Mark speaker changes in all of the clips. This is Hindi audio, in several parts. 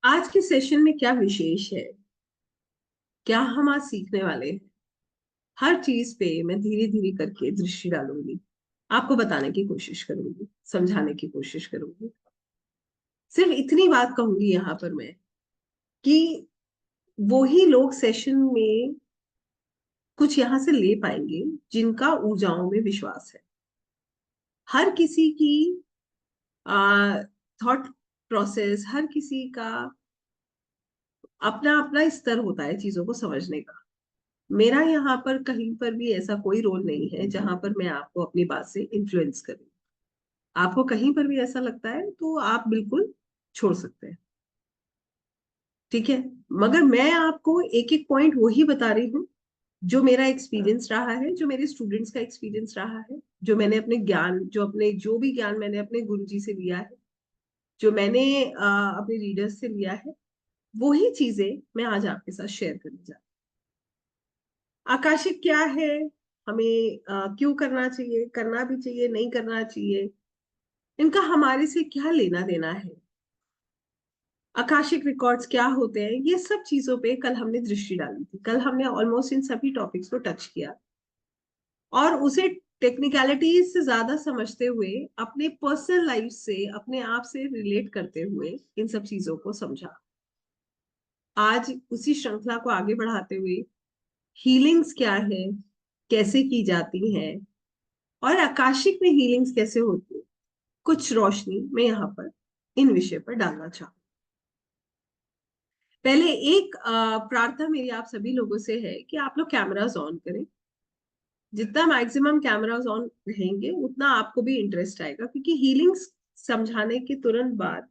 Speaker 1: आज के सेशन में क्या विशेष है? क्या हम आज सीखने वाले हैं? हर चीज पे मैं धीरे धीरे करके दृष्टि डालूंगी। आपको बताने की कोशिश करूंगी, समझाने की कोशिश करूंगी। सिर्फ इतनी बात कहूंगी यहाँ पर मैं कि वो ही लोग सेशन में कुछ यहाँ से ले पाएंगे जिनका ऊर्जाओं में विश्वास है। हर किसी की थॉट प्रोसेस, हर किसी का अपना अपना स्तर होता है चीजों को समझने का। मेरा यहाँ पर कहीं पर भी ऐसा कोई रोल नहीं है जहां पर मैं आपको अपनी बात से इन्फ्लुएंस करूं। आपको कहीं पर भी ऐसा लगता है तो आप बिल्कुल छोड़ सकते हैं। ठीक है। मगर मैं आपको एक एक पॉइंट वही बता रही हूँ जो मेरा एक्सपीरियंस रहा है, जो मेरे स्टूडेंट्स का एक्सपीरियंस रहा है, जो मैंने अपने ज्ञान, जो भी ज्ञान मैंने अपने गुरुजी से लिया है, जो मैंने अपने रीडर्स से लिया है, वही चीजें मैं आज आपके साथ शेयर करने जा रही हूँ। आकाशिक क्या है? हमें क्यों करना चाहिए, करना भी चाहिए, नहीं करना चाहिए, इनका हमारे से क्या लेना देना है, आकाशिक रिकॉर्ड्स क्या होते हैं, ये सब चीजों पे कल हमने दृष्टि डाली थी। कल हमने ऑलमोस्ट इन सभी टॉपिक्स को टच किया और उसे टेक्निकलिटीज से ज्यादा समझते हुए, अपने पर्सनल लाइफ से, अपने आप से रिलेट करते हुए इन सब चीजों को समझा। आज उसी श्रृंखला को आगे बढ़ाते हुए हीलिंग्स क्या है, कैसे की जाती है और आकाशिक में हीलिंग्स कैसे होती है, कुछ रोशनी मैं यहाँ पर इन विषय पर डालना चाहूँ। पहले एक प्रार्थना मेरी आप सभी लोगों से है कि आप लोग कैमरास ऑन करें। जितना मैक्सिमम कैमरास ऑन रहेंगे उतना आपको भी इंटरेस्ट आएगा, क्योंकि हीलिंग्स समझाने के तुरंत बाद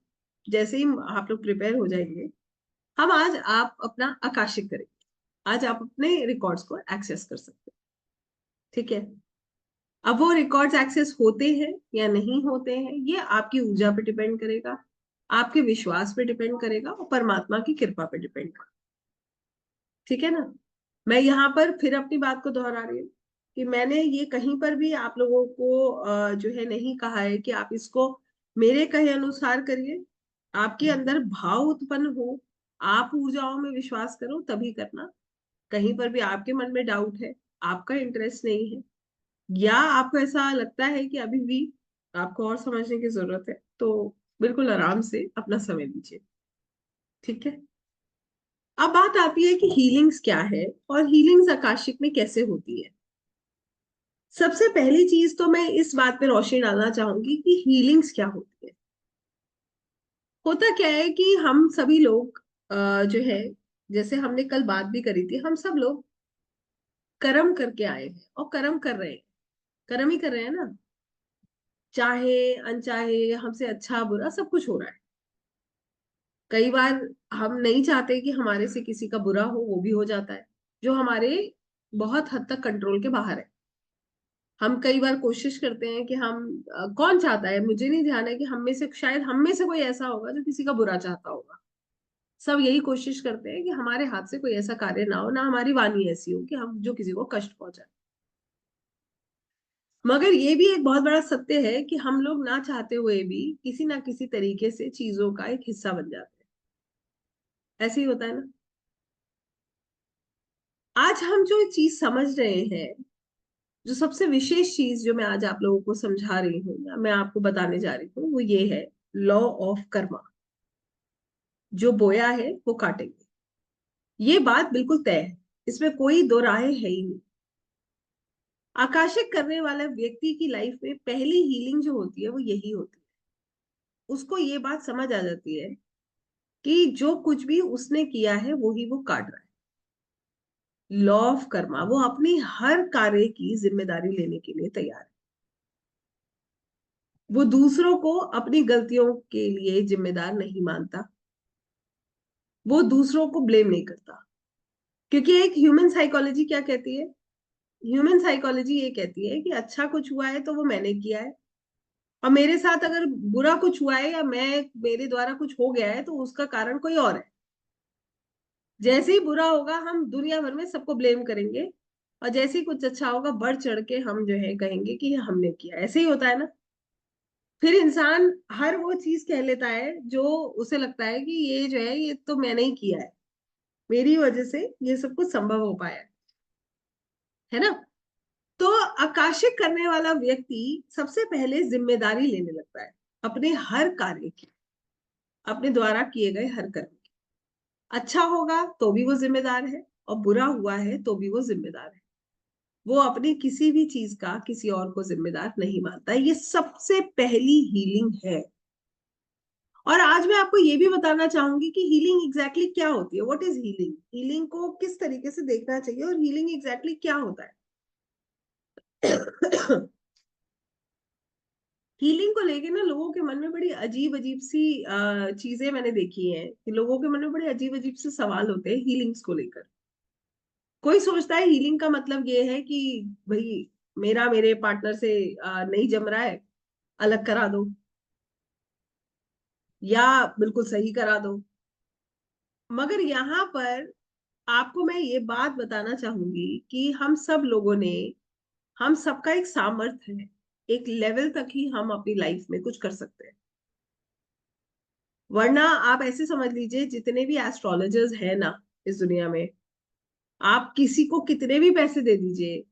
Speaker 1: जैसे ही आप लोग प्रिपेयर हो जाएंगे, हम आज आप अपना आकाशिक करेंगे। आज आप अपने रिकॉर्ड्स को एक्सेस कर सकते हैं। ठीक है। अब वो रिकॉर्ड्स एक्सेस होते हैं या नहीं होते हैं, ये आपकी ऊर्जा पे डिपेंड करेगा, आपके विश्वास पे डिपेंड करेगा और परमात्मा की कृपा पे डिपेंड करेगा। ठीक है ना। मैं यहाँ पर फिर अपनी बात को दोहरा रही हूँ कि मैंने ये कहीं पर भी आप लोगों को जो है नहीं कहा है कि आप इसको मेरे कहे अनुसार करिए। आपके अंदर भाव उत्पन्न हो, आप ऊर्जाओं में विश्वास करो तभी करना। कहीं पर भी आपके मन में डाउट है, आपका इंटरेस्ट नहीं है, या आपको ऐसा लगता है कि अभी भी आपको और समझने की जरूरत है, तो बिल्कुल आराम से अपना समय दीजिए। ठीक है। अब बात आती है कि हीलिंग्स क्या है और हीलिंग्स आकाशिक में कैसे होती है। सबसे पहली चीज तो मैं इस बात पे रोशनी डालना चाहूंगी कि हीलिंग्स क्या होती है। होता क्या है कि हम सभी लोग जो है, जैसे हमने कल बात भी करी थी, हम सब लोग कर्म करके आए हैं और कर्म कर रहे हैं। कर्म ही कर रहे हैं ना, चाहे अनचाहे हमसे अच्छा बुरा सब कुछ हो रहा है। कई बार हम नहीं चाहते कि हमारे से किसी का बुरा हो, वो भी हो जाता है, जो हमारे बहुत हद तक कंट्रोल के बाहर है। हम कई बार कोशिश करते हैं कि हम कौन चाहता है, मुझे नहीं ध्यान है कि हम में से शायद हम में से कोई ऐसा होगा जो किसी का बुरा चाहता होगा। सब यही कोशिश करते हैं कि हमारे हाथ से कोई ऐसा कार्य ना हो, ना हमारी वाणी ऐसी हो कि हम जो किसी को कष्ट पहुंचाए। मगर ये भी एक बहुत बड़ा सत्य है कि हम लोग ना चाहते हुए भी किसी ना किसी तरीके से चीजों का एक हिस्सा बन जाते हैं। ऐसे ही होता है ना। आज हम जो चीज समझ रहे हैं, जो सबसे विशेष चीज जो मैं आज आप लोगों को समझा रही हूँ या मैं आपको बताने जा रही हूँ, वो ये है लॉ ऑफ कर्मा। जो बोया है वो काटेंगे, ये बात बिल्कुल तय है, इसमें कोई दो राय है ही नहीं। आकाशिक करने वाले व्यक्ति की लाइफ में पहली हीलिंग जो होती है वो यही होती है। उसको ये बात समझ आ जाती है कि जो कुछ भी उसने किया है वो ही वो काट रहा है। लॉ ऑफ कर्मा, वो अपनी हर कार्य की जिम्मेदारी लेने के लिए तैयार है। वो दूसरों को अपनी गलतियों के लिए जिम्मेदार नहीं मानता, वो दूसरों को ब्लेम नहीं करता। क्योंकि एक ह्यूमन साइकोलॉजी क्या कहती है? ह्यूमन साइकोलॉजी ये कहती है कि अच्छा कुछ हुआ है तो वो मैंने किया है, और मेरे साथ अगर बुरा कुछ हुआ है या मेरे द्वारा कुछ हो गया है तो उसका कारण कोई और है। जैसे ही बुरा होगा हम दुनिया भर में सबको ब्लेम करेंगे, और जैसे ही कुछ अच्छा होगा बढ़ चढ़ के हम जो है कहेंगे कि ये हमने किया। ऐसे ही होता है ना। फिर इंसान हर वो चीज कह लेता है जो उसे लगता है कि ये जो है ये तो मैंने ही किया है, मेरी वजह से ये सब कुछ संभव हो पाया है ना। तो आकाशित करने वाला व्यक्ति सबसे पहले जिम्मेदारी लेने लगता है अपने हर कार्य की, अपने द्वारा किए गए हर कर्म की। अच्छा होगा तो भी वो जिम्मेदार है, और बुरा हुआ है तो भी वो जिम्मेदार है। वो अपनी किसी भी चीज का किसी और को जिम्मेदार नहीं मानता। ये सबसे पहली हीलिंग है। और आज मैं आपको ये भी बताना चाहूंगी कि हीलिंग एग्जैक्टली क्या होती है। What is healing? हीलिंग को किस तरीके से देखना चाहिए और हीलिंग एग्जैक्टली क्या होता है। हीलिंग को लेके ना लोगों के मन में बड़ी अजीब अजीब सी चीजें मैंने देखी हैं कि लोगों के मन में बड़े अजीब अजीब से सवाल होते हैं हीलिंग्स को लेकर। कोई सोचता है हीलिंग का मतलब ये है कि भाई मेरा मेरे पार्टनर से नहीं जम रहा है, अलग करा दो, या बिल्कुल सही करा दो। मगर यहाँ पर आपको मैं ये बात बताना चाहूंगी कि हम सब लोगों ने, हम सबका एक सामर्थ्य है। एक लेवल तक ही हम अपनी लाइफ में कुछ कर सकते हैं। वरना आप ऐसे समझ लीजिए जितने भी एस्ट्रोलॉजर्स हैं ना इस दुनिया में, आप किसी को कितने भी पैसे दे दीजिए,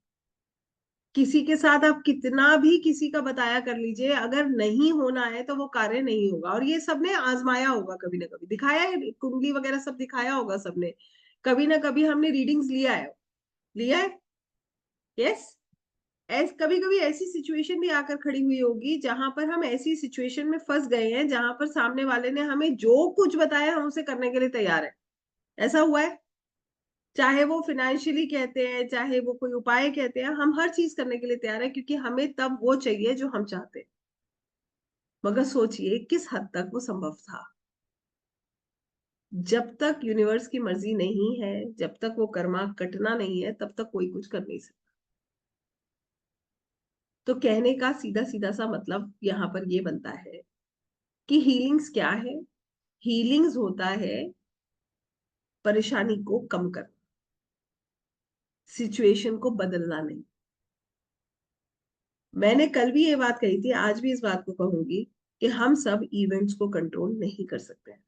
Speaker 1: किसी के साथ आप कितना भी किसी का बताया कर लीजिए, अगर नहीं होना है तो वो कार्य नहीं होगा। और ये सबने आजमाया होगा, कभी ना कभी दिखाया है, कुंडली वगैरह सब दिखाया होगा सबने। कभी ना कभी हमने रीडिंग्स लिया है। यस। कभी कभी ऐसी सिचुएशन भी आकर खड़ी हुई होगी जहां पर हम ऐसी सिचुएशन में फंस गए हैं जहां पर सामने वाले ने हमें जो कुछ बताया हम उसे करने के लिए तैयार है। ऐसा हुआ है। चाहे वो फिनेंशियली कहते हैं, चाहे वो कोई उपाय कहते हैं, हम हर चीज करने के लिए तैयार है क्योंकि हमें तब वो चाहिए जो हम चाहते हैं। मगर सोचिए किस हद तक वो संभव था। जब तक यूनिवर्स की मर्जी नहीं है, जब तक वो कर्मा कटना नहीं है, तब तक कोई कुछ कर नहीं सकता। तो कहने का सीधा सीधा सा मतलब यहाँ पर ये बनता है कि हीलिंग्स क्या है। हीलिंग्स होता है परेशानी को कम करना, सिचुएशन को बदलना नहीं। मैंने कल भी ये बात कही थी, आज भी इस बात को कहूंगी कि हम सब इवेंट्स को कंट्रोल नहीं कर सकते हैं।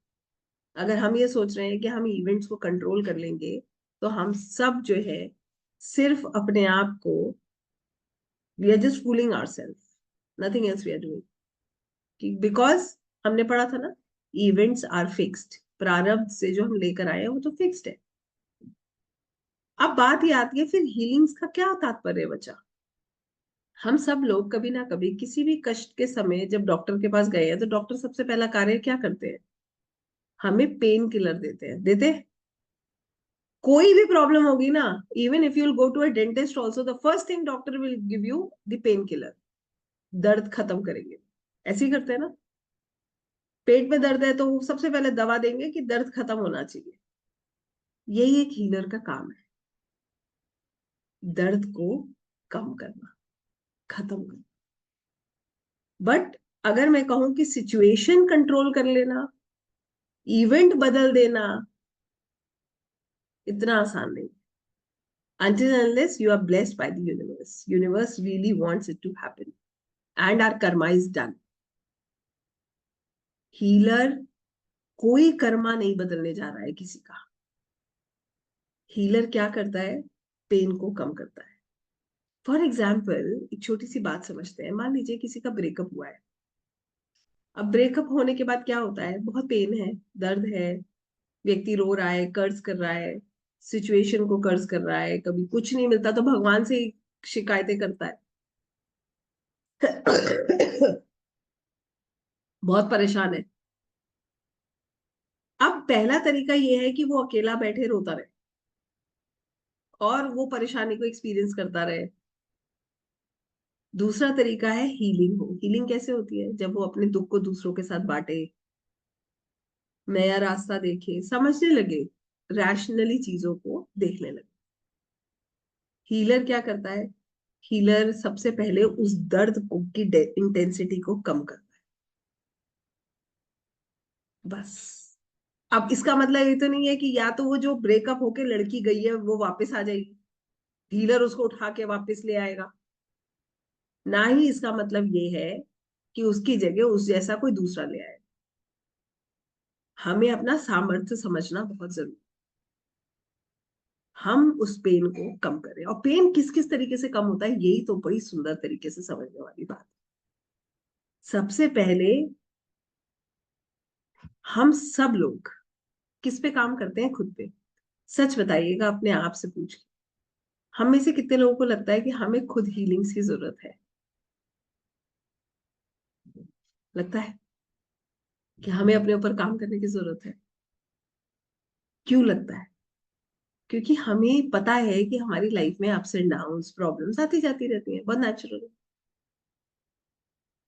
Speaker 1: अगर हम ये सोच रहे हैं कि हम इवेंट्स को कंट्रोल कर लेंगे तो हम सब जो है सिर्फ अपने आप को, we are just fooling ourself, nothing else we are doing. Because हमने पढ़ा था ना, इवेंट्स आर फिक्स्ड। प्रारब्ध से जो हम लेकर आए हैं वो तो फिक्स्ड है। अब बात ये आती है फिर हीलिंग्स का क्या तात्पर्य बचा। हम सब लोग कभी ना कभी किसी भी कष्ट के समय जब डॉक्टर के पास गए हैं तो डॉक्टर सबसे पहला कार्य क्या करते हैं? हमें पेन किलर देते हैं। कोई भी प्रॉब्लम होगी ना, even if you will go to a dentist also, the first thing doctor will give you the pain killer. दर्द खत्म करेंगे, ऐसे ही करते हैं ना। पेट में दर्द है तो वो सबसे पहले दवा देंगे कि दर्द खत्म होना चाहिए। यही एक हीलर का काम है, दर्द को कम करना, खत्म करना। बट अगर मैं कहूं कि सिचुएशन कंट्रोल कर लेना, इवेंट बदल देना, इतना आसान नहीं। Until and unless you are blessed by the universe really wants it to happen, and our karma is done. Healer कोई कर्मा नहीं बदलने जा रहा है किसी का। हीलर क्या करता है? पेन को कम करता है। फॉर एग्जाम्पल एक छोटी सी बात समझते हैं। मान लीजिए किसी का ब्रेकअप हुआ है। अब ब्रेकअप होने के बाद क्या होता है? बहुत पेन है, दर्द है, व्यक्ति रो रहा है, कर्ज कर रहा है, सिचुएशन को कर्ज कर रहा है, कभी कुछ नहीं मिलता तो भगवान से ही शिकायतें करता है। बहुत परेशान है। अब पहला तरीका ये है कि वो अकेला बैठे रोता रहे और वो परेशानी को एक्सपीरियंस करता रहे। दूसरा तरीका है हीलिंग हो। हीलिंग कैसे होती है? जब वो अपने दुख को दूसरों के साथ बांटे, नया रास्ता देखे, समझने लगे, रैशनली चीजों को देखने लगे। हीलर क्या करता है? हीलर सबसे पहले उस दर्द को की इंटेंसिटी को कम करता है, बस। अब इसका मतलब ये तो नहीं है कि या तो वो जो ब्रेकअप होके लड़की गई है वो वापस आ जाएगी, हीलर उसको उठा के वापस ले आएगा। ना ही इसका मतलब ये है कि उसकी जगह उस जैसा कोई दूसरा ले आए। हमें अपना सामर्थ्य समझना बहुत जरूरी। हम उस पेन को कम करें, और पेन किस किस तरीके से कम होता है, यही तो बड़ी सुंदर तरीके से समझने वाली बात है। सबसे पहले हम सब लोग किस पे काम करते हैं? खुद पे। सच बताइएगा अपने आप से पूछ के, हम में से कितने लोगों को लगता है कि हमें खुद हीलिंग्स की जरूरत है? लगता है कि हमें अपने ऊपर काम करने की जरूरत है? क्यों लगता है? क्योंकि हमें पता है कि हमारी लाइफ में अप्स एंड डाउन्स, प्रॉब्लम्स आती जाती रहती हैं, बहुत नेचुरल है।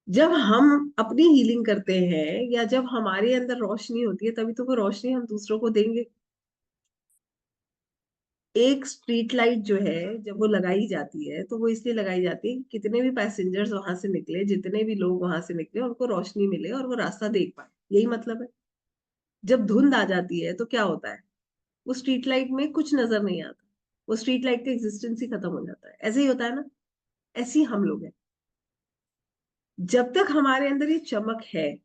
Speaker 1: जब हम अपनी हीलिंग करते हैं या जब हमारे अंदर रोशनी होती है, तभी तो वो रोशनी हम दूसरों को देंगे। एक स्ट्रीट लाइट जो है, जब वो लगाई जाती है तो वो इसलिए लगाई जाती है कि कितने भी पैसेंजर्स वहां से निकले, जितने भी लोग वहां से निकले, उनको रोशनी मिले और वो रास्ता देख पाए, यही मतलब है। जब धुंध आ जाती है तो क्या होता है? वो स्ट्रीट लाइट में कुछ नजर नहीं आता, वो स्ट्रीट लाइट का एग्जिस्टेंस ही खत्म हो जाता है। ऐसे ही होता है ना? ऐसे ही हम लोग हैं। जब तक हमारे अंदर ये चमक है,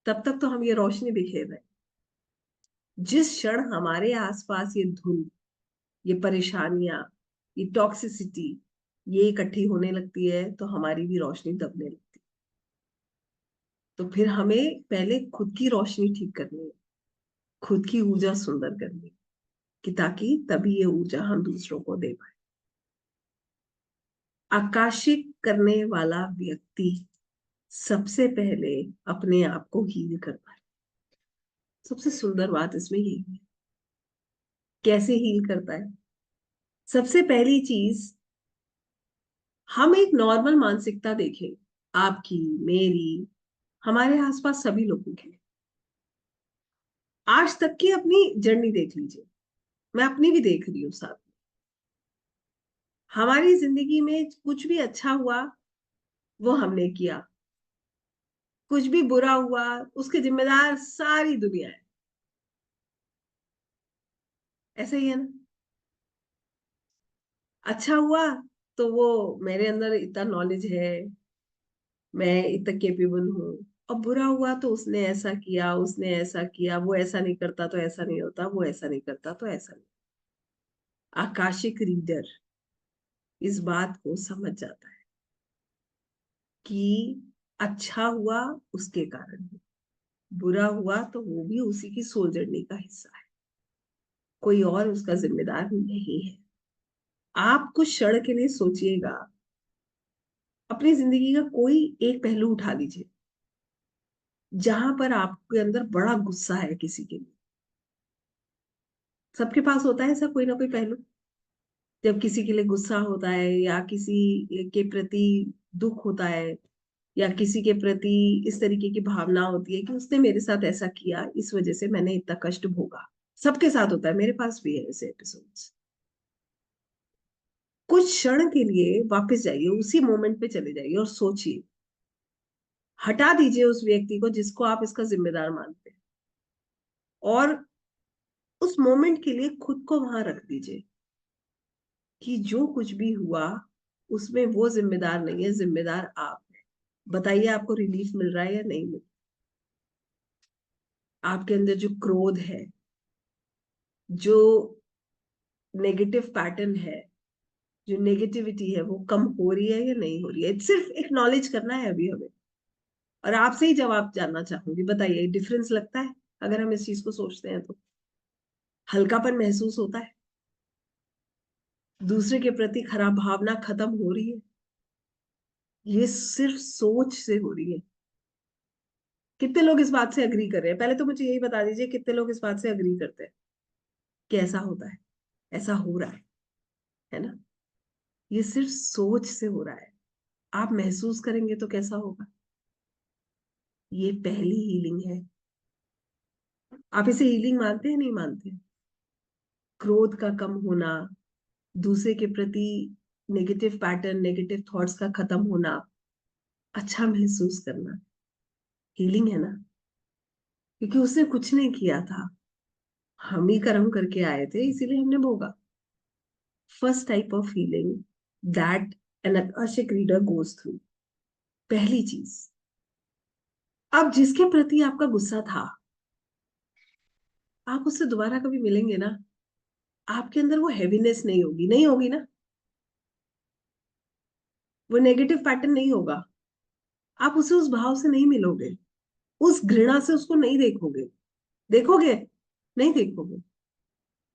Speaker 1: तब तक तो हम ये रोशनी बिखेर रहे हैं। जिस क्षण हमारे आसपास ये धुंध, ये परेशानियां, ये टॉक्सिसिटी, ये इकट्ठी होने लगती है, तो हमारी भी रोशनी दबने लगती है। तो फिर हमें पहले खुद की रोशनी ठीक करनी है, खुद की ऊर्जा सुंदर करनी है, कि ताकि तभी ये ऊर्जा हम दूसरों को दे पाए। आकाशिक करने वाला व्यक्ति सबसे पहले अपने आप को हील कर पाए। सबसे सुंदर बात इसमें यही है। कैसे हील करता है? सबसे पहली चीज, हम एक नॉर्मल मानसिकता देखें, आपकी, मेरी, हमारे आसपास सभी लोगों की। आज तक की अपनी जर्नी देख लीजिए, मैं अपनी भी देख रही हूँ साथ में। हमारी जिंदगी में कुछ भी अच्छा हुआ वो हमने किया, कुछ भी बुरा हुआ उसके जिम्मेदार सारी दुनिया है। ऐसा ही है ना? अच्छा हुआ तो वो मेरे अंदर इतना नॉलेज है, मैं इतना केपेबल हूँ। और बुरा हुआ तो उसने ऐसा किया, उसने ऐसा किया, वो ऐसा नहीं करता तो ऐसा नहीं होता, वो ऐसा नहीं करता तो ऐसा नहीं। आकाशिक रीडर इस बात को समझ जाता है कि अच्छा हुआ उसके कारण, बुरा हुआ तो वो भी उसी की सोल जर्नी का हिस्सा है, कोई और उसका जिम्मेदार नहीं है। आप कुछ क्षण के लिए सोचिएगा, अपनी जिंदगी का कोई एक पहलू उठा लीजिए जहां पर आपके अंदर बड़ा गुस्सा है किसी के लिए। सबके पास होता है ऐसा कोई ना कोई पहलू, जब किसी के लिए गुस्सा होता है या किसी के प्रति दुख होता है या किसी के प्रति इस तरीके की भावना होती है कि उसने मेरे साथ ऐसा किया, इस वजह से मैंने इतना कष्ट भोगा। सबके साथ होता है, मेरे पास भी है ऐसे एपिसोड्स। कुछ क्षण के लिए वापस जाइए, उसी मोमेंट पे चले जाइए और सोचिए, हटा दीजिए उस व्यक्ति को जिसको आप इसका जिम्मेदार मानते हैं, और उस मोमेंट के लिए खुद को वहां रख दीजिए कि जो कुछ भी हुआ उसमें वो जिम्मेदार नहीं है, जिम्मेदार आप है। बताइए आपको रिलीफ मिल रहा है या नहीं मिल रहा? आपके अंदर जो क्रोध है, जो नेगेटिव पैटर्न है, जो नेगेटिविटी है, वो कम हो रही है या नहीं हो रही है? सिर्फ एक्नॉलेज करना है अभी हमें। और आपसे ही जवाब जानना चाहूंगी, बताइए डिफरेंस लगता है अगर हम इस चीज को सोचते हैं तो? हल्कापन महसूस होता है? दूसरे के प्रति खराब भावना खत्म हो रही है? ये सिर्फ सोच से हो रही है। कितने लोग इस बात से अग्री कर रहे हैं? पहले तो मुझे यही बता दीजिए, कितने लोग इस बात से अग्री करते हैं कि ऐसा होता है, ऐसा हो रहा है ना? ये सिर्फ सोच से हो रहा है। आप महसूस करेंगे तो कैसा होगा? ये पहली हीलिंग है। आप इसे हीलिंग मानते हैं, नहीं मानते हैं? क्रोध का कम होना, दूसरे के प्रति नेगेटिव पैटर्न, नेगेटिव थॉट्स का खत्म होना, अच्छा महसूस करना, हीलिंग है ना? क्योंकि उसने कुछ नहीं किया था, हम ही कर्म करके आए थे, इसीलिए हमने भोगा। First type of healing that an akashic reader goes through, पहली चीज, अब जिसके प्रति आपका गुस्सा था, आप उससे दोबारा कभी मिलेंगे ना, आपके अंदर वो हैवीनेस नहीं होगी, नहीं होगी ना, वो नेगेटिव पैटर्न नहीं होगा। आप उसे उस भाव से नहीं मिलोगे, उस घृणा से उसको नहीं देखोगे। देखोगे? नहीं देखोगे,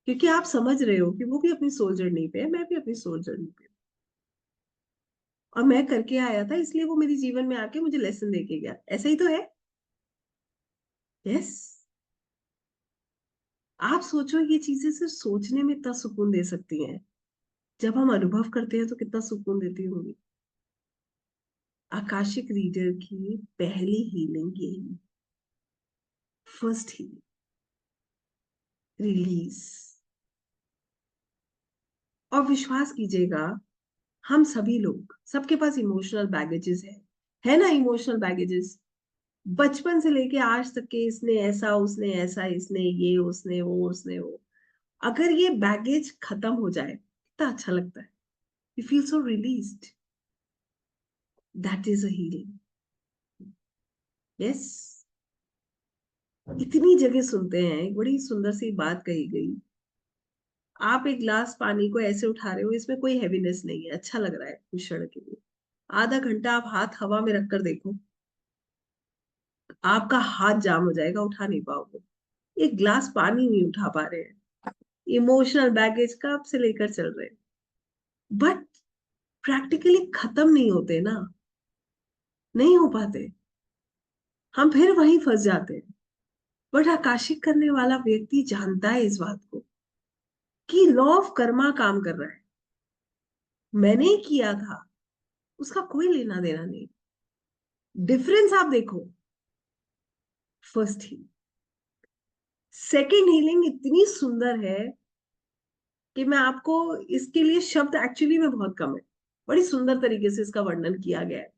Speaker 1: क्योंकि आप समझ रहे हो कि वो भी अपनी सोल जर्नी पे है, मैं भी अपनी सोल जर्नी पे हूँ। और मैं करके आया था, इसलिए वो मेरे जीवन में आके मुझे लेसन दे के गया। ऐसा ही तो है। यस। आप सोचो, ये चीजें सिर्फ सोचने में इतना सुकून दे सकती हैं, जब हम अनुभव करते हैं तो कितना सुकून देती होंगी। आकाशिक रीडर की पहली हीलिंग यही, फर्स्ट हीलिंग, रिलीज। और विश्वास कीजिएगा, हम सभी लोग, सबके पास इमोशनल बैगेजेस है ना, इमोशनल बैगेजेस। बचपन से लेके आज तक के, इसने ऐसा, उसने ऐसा, इसने ये, उसने वो, उसने वो। अगर ये बैगेज खत्म हो जाए, कितना अच्छा लगता है। You feel so released. That is a healing. Yes. इतनी जगह सुनते हैं, एक बड़ी सुंदर सी बात कही गई, आप एक गिलास पानी को ऐसे उठा रहे हो, इसमें कोई हैवीनेस नहीं है, अच्छा लग रहा है कुछ क्षण के लिए। आधा घंटा आप हाथ हवा में रखकर देखो, आपका हाथ जाम हो जाएगा, उठा नहीं पाओगे। एक गिलास पानी नहीं उठा पा रहे हैं, इमोशनल बैगेज कब से लेकर चल रहे हैं, बट प्रैक्टिकली खत्म नहीं होते ना, नहीं हो पाते, हम फिर वहीं फंस जाते हैं। बट आकाशिक करने वाला व्यक्ति जानता है इस बात को, कि लॉ ऑफ कर्मा काम कर रहा है। मैंने ही किया था, उसका कोई लेना देना नहीं। डिफरेंस आप देखो। फर्स्ट ही, सेकेंड हीलिंग इतनी सुंदर है कि मैं आपको, इसके लिए शब्द एक्चुअली में बहुत कम है, बड़ी सुंदर तरीके से इसका वर्णन किया गया है।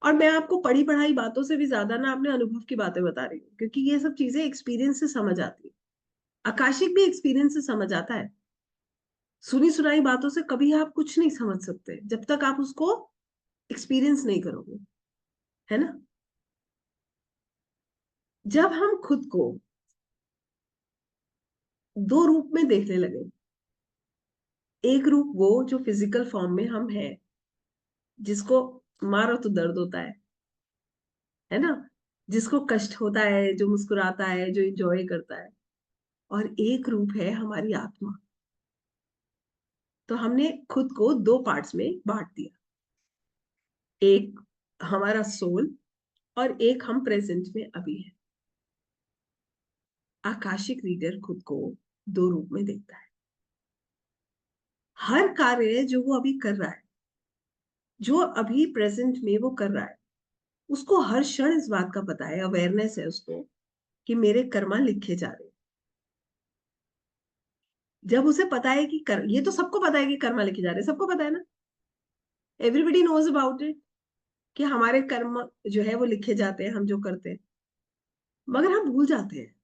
Speaker 1: और मैं आपको पढ़ी पढ़ाई बातों से भी ज्यादा ना अपने अनुभव की बातें बता रही हूँ, क्योंकि ये सब चीजें एक्सपीरियंस से समझ आती है। आकाशिक भी एक्सपीरियंस से समझ आता है। सुनी सुनाई बातों से कभी आप कुछ नहीं समझ सकते जब तक आप उसको एक्सपीरियंस नहीं करोगे, है ना। जब हम खुद को दो रूप में देखने लगे, एक रूप वो जो फिजिकल फॉर्म में हम हैं, जिसको मारो तो दर्द होता है ना, जिसको कष्ट होता है, जो मुस्कुराता है, जो इंजॉय करता है। और एक रूप है हमारी आत्मा। तो हमने खुद को दो पार्ट्स में बांट दिया, एक हमारा सोल, और एक हम प्रेजेंट में अभी है। आकाशिक रीडर खुद को दो रूप में देखता है। हर कार्य जो वो अभी कर रहा है, जो अभी प्रेजेंट में वो कर रहा है, उसको हर क्षण इस बात का पता है, अवेयरनेस है उसको, कि मेरे कर्मा लिखे जा रहे हैं। जब उसे पता है कि ये तो सबको पता है कि कर्मा लिखे जा रहे हैं, सबको पता है ना, एवरीबडी नोज अबाउट इट, कि हमारे कर्म जो है वो लिखे जाते हैं, हम जो करते हैं। मगर हम भूल जाते हैं।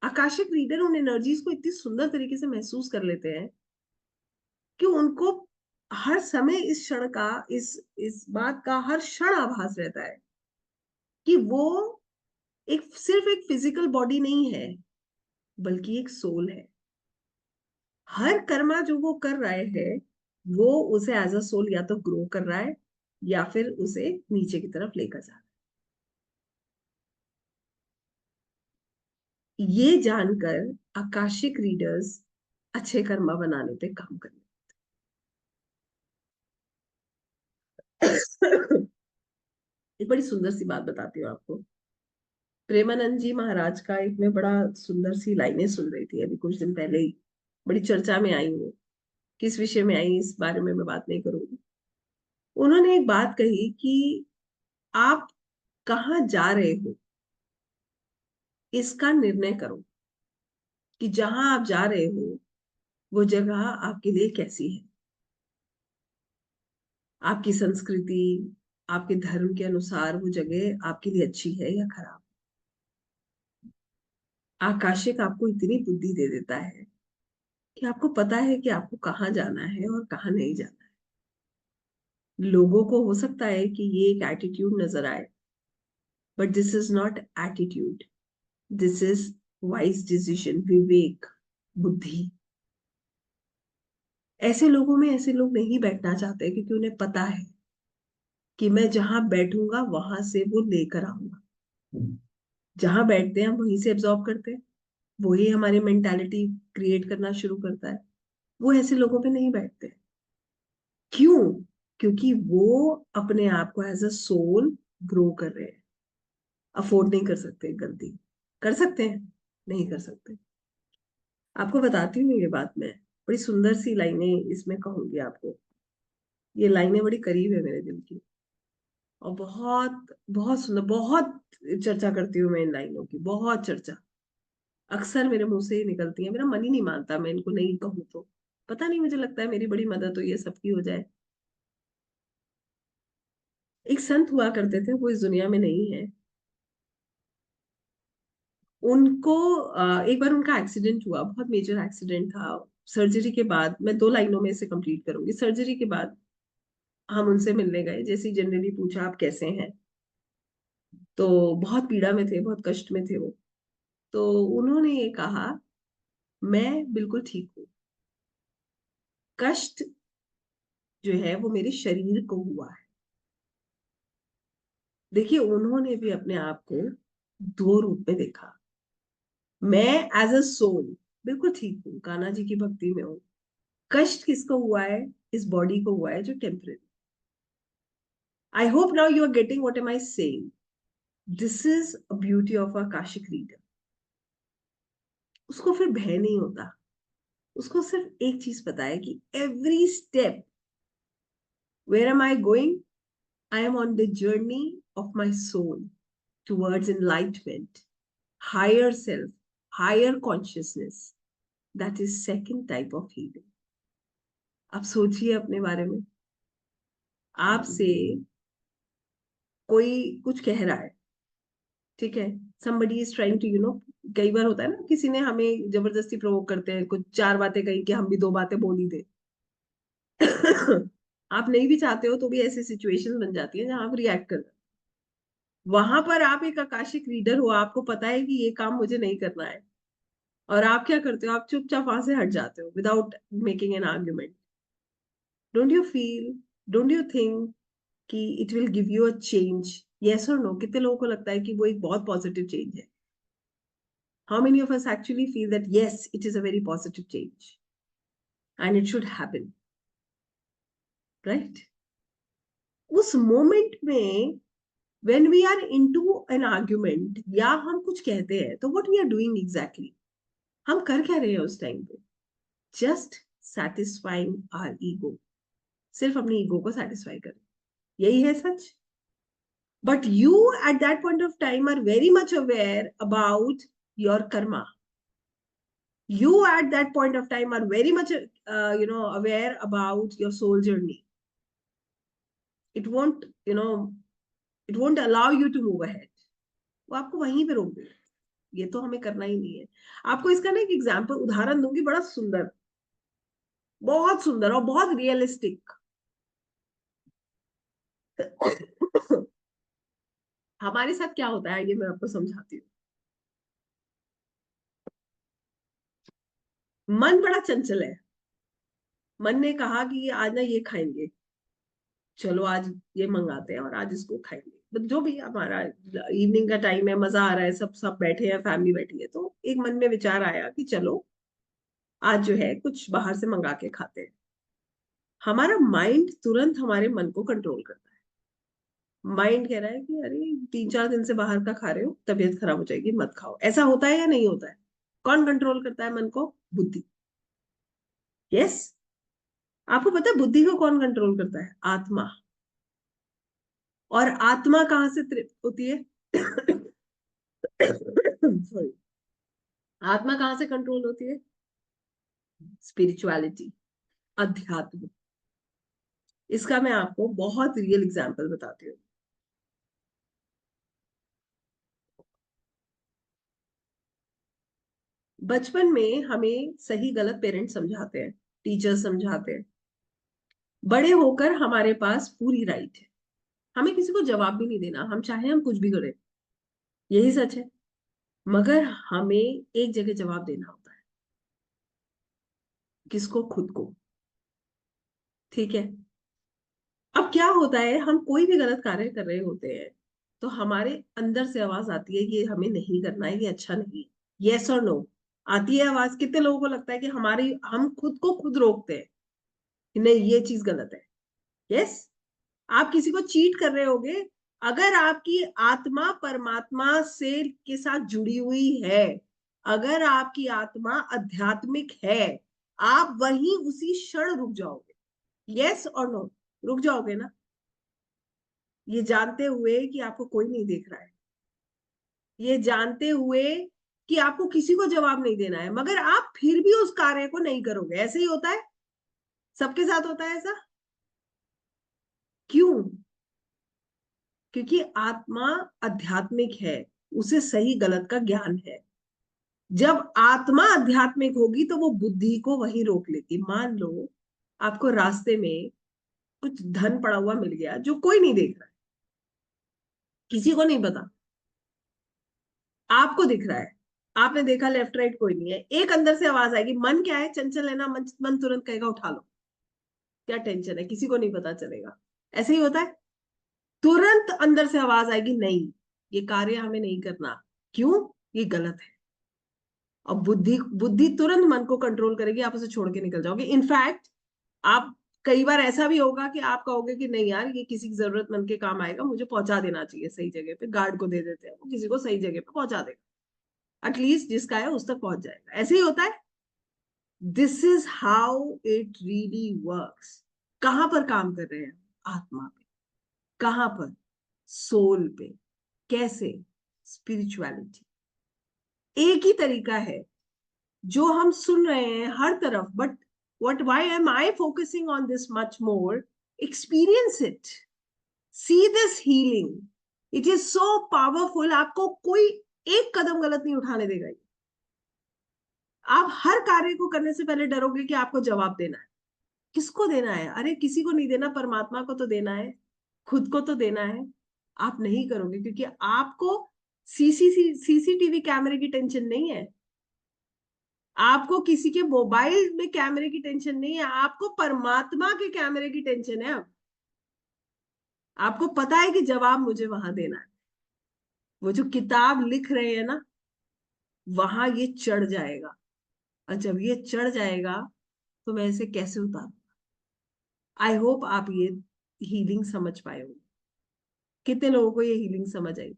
Speaker 1: आकाशिक रीडर उन एनर्जीज को इतनी सुंदर तरीके से महसूस कर लेते हैं कि उनको हर समय इस क्षण का, इस बात का हर क्षण आभास रहता है कि वो सिर्फ एक फिजिकल बॉडी नहीं है, बल्कि एक सोल है। हर कर्मा जो वो कर रहे हैं, वो उसे एज अ सोल या तो ग्रो कर रहा है, या फिर उसे नीचे की तरफ लेकर जा रहा है। ये जानकर आकाशिक रीडर्स अच्छे कर्मा बनाने पे काम करते हैं। एक बड़ी सुंदर सी बात बताती हूँ आपको। प्रेमानंद जी महाराज का एक, मैं बड़ा सुंदर सी लाइनें सुन रही थी अभी कुछ दिन पहले ही, बड़ी चर्चा में आई हूँ। किस विषय में आई, इस बारे में मैं बात नहीं करूंगी। उन्होंने एक बात कही कि आप कहाँ जा रहे हो, इसका निर्णय करो, कि जहां आप जा रहे हो वो जगह आपके लिए कैसी है। आपकी संस्कृति, आपके धर्म के अनुसार वो जगह आपके लिए अच्छी है या खराब। आकाशिक आपको इतनी बुद्धि दे देता है कि आपको पता है कि आपको कहाँ जाना है और कहाँ नहीं जाना है। लोगों को हो सकता है कि ये एक एटीट्यूड नजर आए, but this is not attitude, this is wise decision, विवेक, बुद्धि। ऐसे लोगों में ऐसे लोग नहीं बैठना चाहते क्योंकि उन्हें पता है कि मैं जहां बैठूंगा वहां से वो लेकर आऊंगा। जहां बैठते हैं हम वहीं से एब्जॉर्ब करते हैं, वही हमारी मेंटालिटी क्रिएट करना शुरू करता है। वो ऐसे लोगों पे नहीं बैठते। क्यों? क्योंकि वो अपने आप को एज अ सोल ग्रो कर रहे हैं। अफोर्ड नहीं कर सकते गलती। कर सकते हैं, नहीं कर सकते। आपको बताती हूँ ये बात मैं, बड़ी सुंदर सी लाइनें इसमें कहूंगी आपको। ये लाइनें बड़ी करीब है मेरे दिल की, और बहुत बहुत सुंदर, बहुत चर्चा करती हूँ मैं इन लाइनों की, बहुत चर्चा। अक्सर मेरे मुंह से ही निकलती है, मेरा मन ही नहीं मानता मैं इनको नहीं कहूँ तो। पता नहीं, मुझे लगता है मेरी बड़ी मदद हो ये सबकी हो जाए। एक संत हुआ करते थे, वो इस दुनिया में नहीं है। उनको एक बार उनका एक्सीडेंट हुआ, बहुत मेजर एक्सीडेंट था। सर्जरी के बाद, मैं दो लाइनों में इसे कंप्लीट करूंगी। सर्जरी के बाद हम उनसे मिलने गए, जैसे जनरली पूछा आप कैसे हैं, तो बहुत पीड़ा में थे, बहुत कष्ट में थे वो। तो उन्होंने ये कहा, मैं बिल्कुल ठीक हूँ, कष्ट जो है वो मेरे शरीर को हुआ है। देखिए, उन्होंने भी अपने आप को दो रूप में देखा। मैं एज अ सोल बिल्कुल ठीक हूँ, कान्हा जी की भक्ति में हूँ। कष्ट किसको हुआ है? इस बॉडी को हुआ है जो temporary. I hope now you are getting what am I saying. This is a beauty of a classic reader. उसको फिर भय नहीं होता। उसको सिर्फ एक चीज पता है कि every step, where am I going, I am on the journey of my soul towards enlightenment, higher self, higher consciousness. That is second type of healing. अब सोचिए अपने बारे में, आपसे कोई कुछ कह रहा है, ठीक है, somebody is trying to, कई बार होता है ना, किसी ने हमें जबरदस्ती प्रोवोक करते हैं, कुछ चार बातें कही कि हम भी दो बातें बोल ही दे। आप नहीं भी चाहते हो तो भी ऐसी सिचुएशन बन जाती है जहां आप रिएक्ट कर, वहां पर आप एक आकाशिक रीडर हो, आपको पता है कि ये काम मुझे नहीं करना है, और आप क्या करते हो? आप चुपचाप वहां से हट जाते हो without making an argument. Don't you feel, don't you think कि it will give you a change? Yes और नो? कितने लोगों को लगता है कि वो एक बहुत पॉजिटिव चेंज है? How many of us actually feel that yes, it is a very positive change and it should happen, right? उस मोमेंट में when we are into an argument या हम कुछ कहते हैं, तो what we are doing exactly, हम कर क्या रहे हैं उस टाइम पे? just satisfying our ego, सिर्फ अपनी ईगो को सेटिस्फाई करें, यही है सच। But you at that point of time are very much aware about your karma. You at that point of time are very much aware about your soul journey. It won't, it won't allow you to move ahead. वो आपको वहीं पे रोक देगा, ये तो हमें करना ही नहीं है। आपको इसका ना एक एग्जाम्पल, उदाहरण दूंगी, बड़ा सुंदर, बहुत सुंदर और बहुत रियलिस्टिक। हमारे साथ क्या होता है ये मैं आपको समझाती हूँ। मन बड़ा चंचल है। मन ने कहा कि आज ना ये खाएंगे, चलो आज ये मंगाते हैं और आज इसको खाएंगे। तो जो भी हमारा इवनिंग का टाइम है, मजा आ रहा है, सब सब बैठे हैं, फैमिली बैठी है, तो एक मन में विचार आया कि चलो आज जो है कुछ बाहर से मंगा के खाते हैं। हमारा माइंड तुरंत हमारे मन को कंट्रोल करता है। माइंड कह रहा है कि अरे 3-4 दिन से बाहर का खा रहे हो, तबीयत खराब हो जाएगी, मत खाओ। ऐसा होता है या नहीं होता है? कौन कंट्रोल करता है मन को? बुद्धि। यस। आपको पता है बुद्धि को कौन कंट्रोल करता है? आत्मा। और आत्मा कहाँ से तृप्त होती है? सॉरी। आत्मा कहाँ से कंट्रोल होती है? स्पिरिचुअलिटी, अध्यात्म। इसका मैं आपको बहुत रियल एग्जांपल बताती हूँ। बचपन में हमें सही गलत पेरेंट्स समझाते हैं, टीचर्स समझाते हैं। बड़े होकर हमारे पास पूरी राइट है, हमें किसी को जवाब भी नहीं देना, हम चाहे हम कुछ भी करें। यही सच है। मगर हमें एक जगह जवाब देना होता है। किसको? खुद को। ठीक है। अब क्या होता है, हम कोई भी गलत कार्य कर रहे होते हैं तो हमारे अंदर से आवाज आती है ये हमें नहीं करना है, ये अच्छा नहीं है। यस और नो आती है आवाज। कितने लोगों को लगता है कि हमारी हम खुद को खुद रोकते हैं कि नहीं ये चीज गलत है। यस। आप किसी को चीट कर रहे होगे, अगर आपकी आत्मा परमात्मा से के साथ जुड़ी हुई है, अगर आपकी आत्मा आध्यात्मिक है, आप वहीं उसी क्षण रुक जाओगे। यस और नो? रुक जाओगे ना? ये जानते हुए कि आपको कोई नहीं देख रहा है, ये जानते हुए कि आपको किसी को जवाब नहीं देना है, मगर आप फिर भी उस कार्य को नहीं करोगे। ऐसे ही होता है, सबके साथ होता है ऐसा। क्यों? क्योंकि आत्मा आध्यात्मिक है, उसे सही गलत का ज्ञान है। जब आत्मा आध्यात्मिक होगी तो वो बुद्धि को वही रोक लेगी। मान लो आपको रास्ते में कुछ धन पड़ा हुआ मिल गया जो कोई नहीं देख रहा है, किसी को नहीं पता, आपको दिख रहा है। आपने देखा लेफ्ट राइट कोई नहीं है, एक अंदर से आवाज आएगी, मन क्या है, चंचल है ना, मन तुरंत कहेगा उठा लो, क्या टेंशन है, किसी को नहीं पता चलेगा। ऐसे ही होता है। तुरंत अंदर से आवाज आएगी, नहीं ये कार्य हमें नहीं करना। क्यों? ये गलत है। और बुद्धि बुद्धि तुरंत मन को कंट्रोल करेगी, आप उसे छोड़ के निकल जाओगे। इनफैक्ट आप, कई बार ऐसा भी होगा कि आप कहोगे कि नहीं यार ये किसी की जरूरतमंद के काम आएगा, मुझे पहुंचा देना चाहिए सही जगह पे, गार्ड को दे देते हैं, वो किसी को सही जगह पे पहुंचा देगा, एटलीस्ट जिसका है उस तक पहुंच जाएगा। ऐसे ही होता है। This is how it really works. कहां पर काम कर रहे हैं? आत्मा पे। कहां पर? सोल पे। कैसे? स्पिरिचुअलिटी। एक ही तरीका है जो हम सुन रहे हैं हर तरफ, but what why am I focusing on this much more? Experience it. See this healing. It is so powerful. आपको कोई एक कदम गलत नहीं उठाने देगा। आप हर कार्य को करने से पहले डरोगे कि आपको जवाब देना है। किसको देना है? अरे किसी को नहीं देना, परमात्मा को तो देना है, खुद को तो देना है। आप नहीं करोगे क्योंकि आपको सीसीटीवी कैमरे की टेंशन नहीं है, आपको किसी के मोबाइल में कैमरे की टेंशन नहीं है, आपको परमात्मा के कैमरे की टेंशन है। अब आपको पता है कि जवाब मुझे वहां देना है। वो जो किताब लिख रहे हैं ना, वहां ये चढ़ जाएगा। और जब ये चढ़ जाएगा तो मैं इसे कैसे उतारूं? आई होप आप ये हीलिंग समझ पाए हो। कितने लोगों को ये हीलिंग समझ आई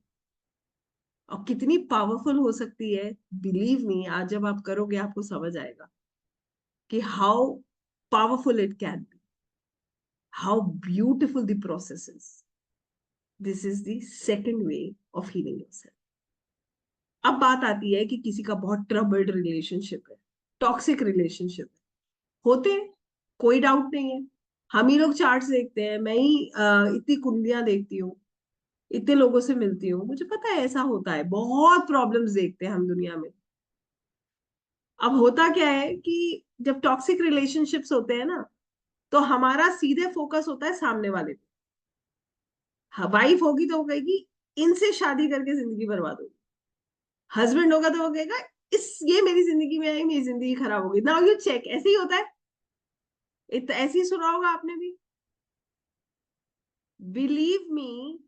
Speaker 1: और कितनी पावरफुल हो सकती है? बिलीव मी, आज जब आप करोगे आपको समझ आएगा कि how powerful it can be, how beautiful the process is. This is the second way of healing yourself. अब बात आती है कि किसी का बहुत ट्रबल्ड रिलेशनशिप है, टॉक्सिक रिलेशनशिप है, होते हैं, कोई डाउट नहीं है। हम ही लोग चार्ट्स देखते हैं, मैं ही इतनी कुंडलियां देखती हूँ, इतने लोगों से मिलती हूँ, मुझे पता है ऐसा होता है। बहुत प्रॉब्लम्स देखते हैं हम दुनिया में। अब होता क्या है कि जब टॉक्सिक रिलेशनशिप्स होते हैं ना, तो हमारा सीधे फोकस होता है सामने वाले पे। वाइफ होगी तो वो कहेगी इनसे शादी करके जिंदगी बर्बाद होगी, हस्बैंड होगा तो वो कहेगा इस ये मेरी जिंदगी में आई, मेरी जिंदगी खराब होगी। नाउ यू चेक, ऐसे ही होता है। ऐसे ही सुना होगा आपने भी। बिलीव मी,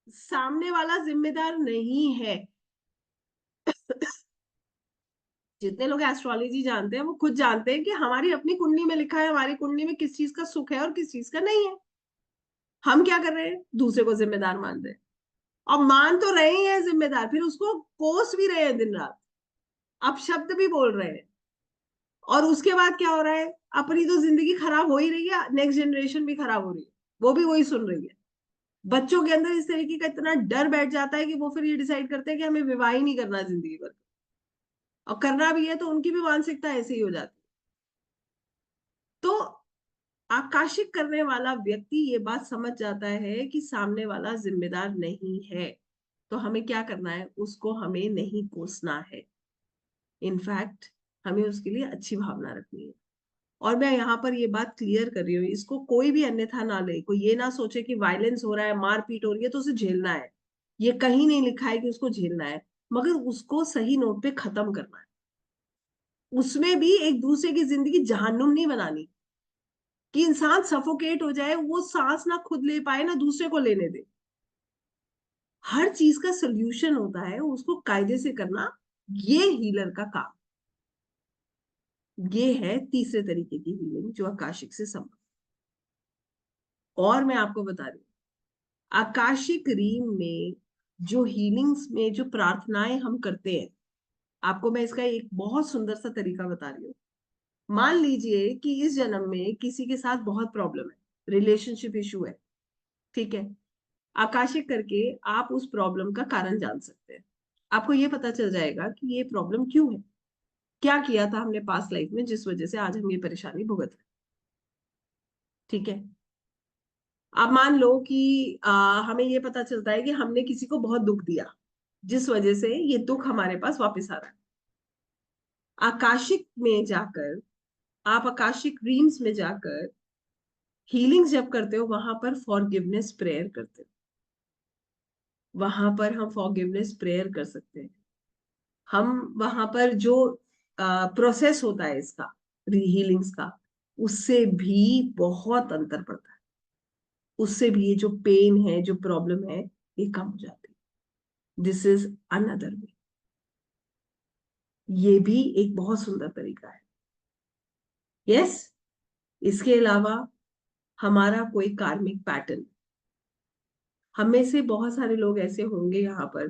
Speaker 1: सामने वाला जिम्मेदार नहीं है। जितने लोग एस्ट्रोलॉजी जानते हैं वो खुद जानते हैं कि हमारी अपनी कुंडली में लिखा है हमारी कुंडली में किस चीज का सुख है और किस चीज का नहीं है। हम क्या कर रहे हैं? दूसरे को जिम्मेदार मान रहे हैं। और मान तो रहे ही हैं जिम्मेदार, फिर उसको कोस भी रहे हैं दिन रात, अपशब्द भी बोल रहे हैं। और उसके बाद क्या हो रहा है? अपनी तो जिंदगी खराब हो ही रही है, नेक्स्ट जनरेशन भी खराब हो रही है, वो भी वही सुन रही है। बच्चों के अंदर इस तरीके का इतना डर बैठ जाता है कि वो फिर ये डिसाइड करते हैं कि हमें विवाह ही नहीं करना जिंदगी भर। और करना भी है तो उनकी भी मानसिकता ऐसे ही हो जाती है। तो आकाशिक करने वाला व्यक्ति ये बात समझ जाता है कि सामने वाला जिम्मेदार नहीं है, तो हमें क्या करना है? उसको हमें नहीं कोसना है। इनफैक्ट हमें उसके लिए अच्छी भावना रखनी है। और मैं यहाँ पर ये बात क्लियर कर रही हूँ, इसको कोई भी अन्यथा ना ले, कोई ये ना सोचे कि वायलेंस हो रहा है, मारपीट हो रही है तो उसे झेलना है। ये कहीं नहीं लिखा है कि उसको झेलना है, मगर उसको सही नोट पे खत्म करना है। उसमें भी एक दूसरे की जिंदगी जहन्नुम नहीं बनानी कि इंसान सफोकेट हो जाए, वो सांस ना खुद ले पाए ना दूसरे को लेने दे। हर चीज का सोल्यूशन होता है, उसको कायदे से करना, ये हीलर का काम। ये है तीसरे तरीके की हीलिंग जो आकाशिक से संबंधित। और मैं आपको बता रही हूँ, आकाशिक रीम में जो हीलिंग्स में जो प्रार्थनाएं हम करते हैं, आपको मैं इसका एक बहुत सुंदर सा तरीका बता रही हूँ। मान लीजिए कि इस जन्म में किसी के साथ बहुत प्रॉब्लम है, रिलेशनशिप इशू है, ठीक है। आकाशिक करके आप उस प्रॉब्लम का कारण जान सकते हैं। आपको ये पता चल जाएगा कि ये प्रॉब्लम क्यों है, क्या किया था हमने पास्ट लाइफ में जिस वजह से आज हम ये परेशानी भुगत रहे हैं, ठीक है। अब मान लो कि हमें ये पता चलता है कि हमने किसी को बहुत दुख दिया, जिस वजह से ये दुख हमारे पास वापस आ रहा है। आकाशिक में जाकर, आप आकाशिक ड्रीम्स में जाकर हीलिंग्स जब करते हो, वहां पर फॉरगिवनेस प्रेयर करते हो। वहां पर हम फॉरगिवनेस प्रेयर कर सकते हैं। हम वहां पर जो प्रोसेस होता है इसका, हीलिंग्स का, उससे भी बहुत अंतर पड़ता है। उससे भी ये जो पेन है, जो प्रॉब्लम है, ये कम हो जाती है। This is another way. ये भी एक बहुत सुंदर तरीका है। यस। इसके अलावा हमारा कोई कार्मिक पैटर्न, हम में से बहुत सारे लोग ऐसे होंगे यहाँ पर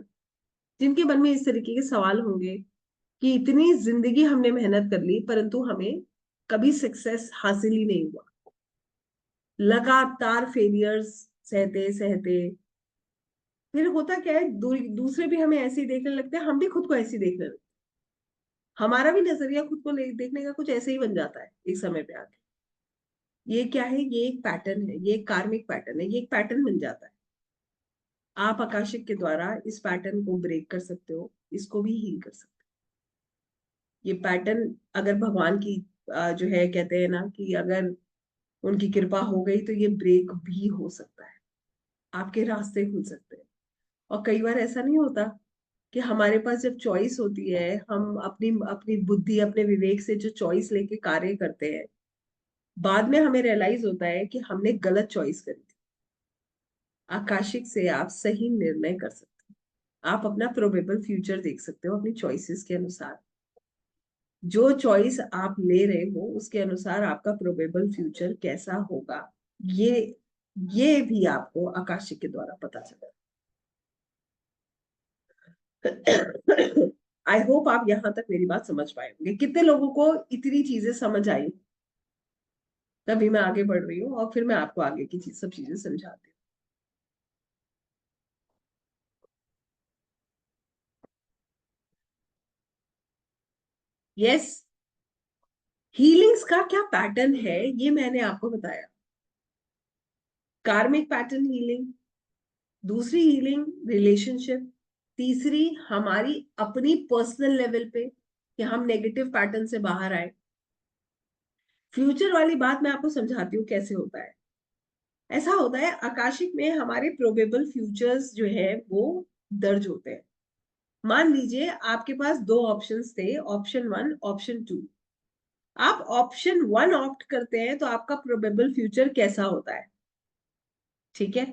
Speaker 1: जिनके मन में इस तरीके के सवाल होंगे कि इतनी जिंदगी हमने मेहनत कर ली परंतु हमें कभी सक्सेस हासिल ही नहीं हुआ। लगातार फेलियर्स सहते सहते फिर होता क्या है, दूसरे भी हमें ऐसे ही देखने लगते हैं, हम भी खुद को ऐसे ही देखने लगते हैं। हमारा भी नजरिया खुद को देखने का कुछ ऐसे ही बन जाता है एक समय पे आके। ये क्या है, ये एक पैटर्न है, ये एक कार्मिक पैटर्न है, ये एक पैटर्न बन जाता है। आप आकाशिक के द्वारा इस पैटर्न को ब्रेक कर सकते हो, इसको भी हील कर सकते हो। ये पैटर्न अगर भगवान की जो है, कहते हैं ना कि अगर उनकी कृपा हो गई तो ये ब्रेक भी हो सकता है, आपके रास्ते खुल सकते हैं। और कई बार ऐसा नहीं होता कि हमारे पास जब चॉइस होती है, हम अपनी अपनी बुद्धि अपने विवेक से जो चॉइस लेके कार्य करते हैं, बाद में हमें रियलाइज होता है कि हमने गलत चॉइस करी थी। आकाशिक से आप सही निर्णय कर सकते हो, आप अपना प्रोबेबल फ्यूचर देख सकते हो अपनी चॉइसेस के अनुसार। जो चॉइस आप ले रहे हो उसके अनुसार आपका प्रोबेबल फ्यूचर कैसा होगा, ये ये भी आपको आकाशिक के द्वारा पता चला। आई होप आप यहां तक मेरी बात समझ पाए होंगे। कितने लोगों को इतनी चीजें समझ आई, तभी मैं आगे बढ़ रही हूँ और फिर मैं आपको आगे की सब चीजें समझाती हूँ। यस। हीलिंग्स का क्या पैटर्न है ये मैंने आपको बताया। कार्मिक पैटर्न हीलिंग, दूसरी हीलिंग रिलेशनशिप, तीसरी हमारी अपनी पर्सनल लेवल पे कि हम नेगेटिव पैटर्न से बाहर आए। फ्यूचर वाली बात मैं आपको समझाती हूँ कैसे होता है। ऐसा होता है, आकाशिक में हमारे प्रोबेबल फ्यूचर्स जो है वो दर्ज होते हैं। मान लीजिए आपके पास दो ऑप्शंस थे, ऑप्शन वन, ऑप्शन टू। आप ऑप्शन वन ऑप्ट करते हैं तो आपका प्रोबेबल फ्यूचर कैसा होता है, ठीक है।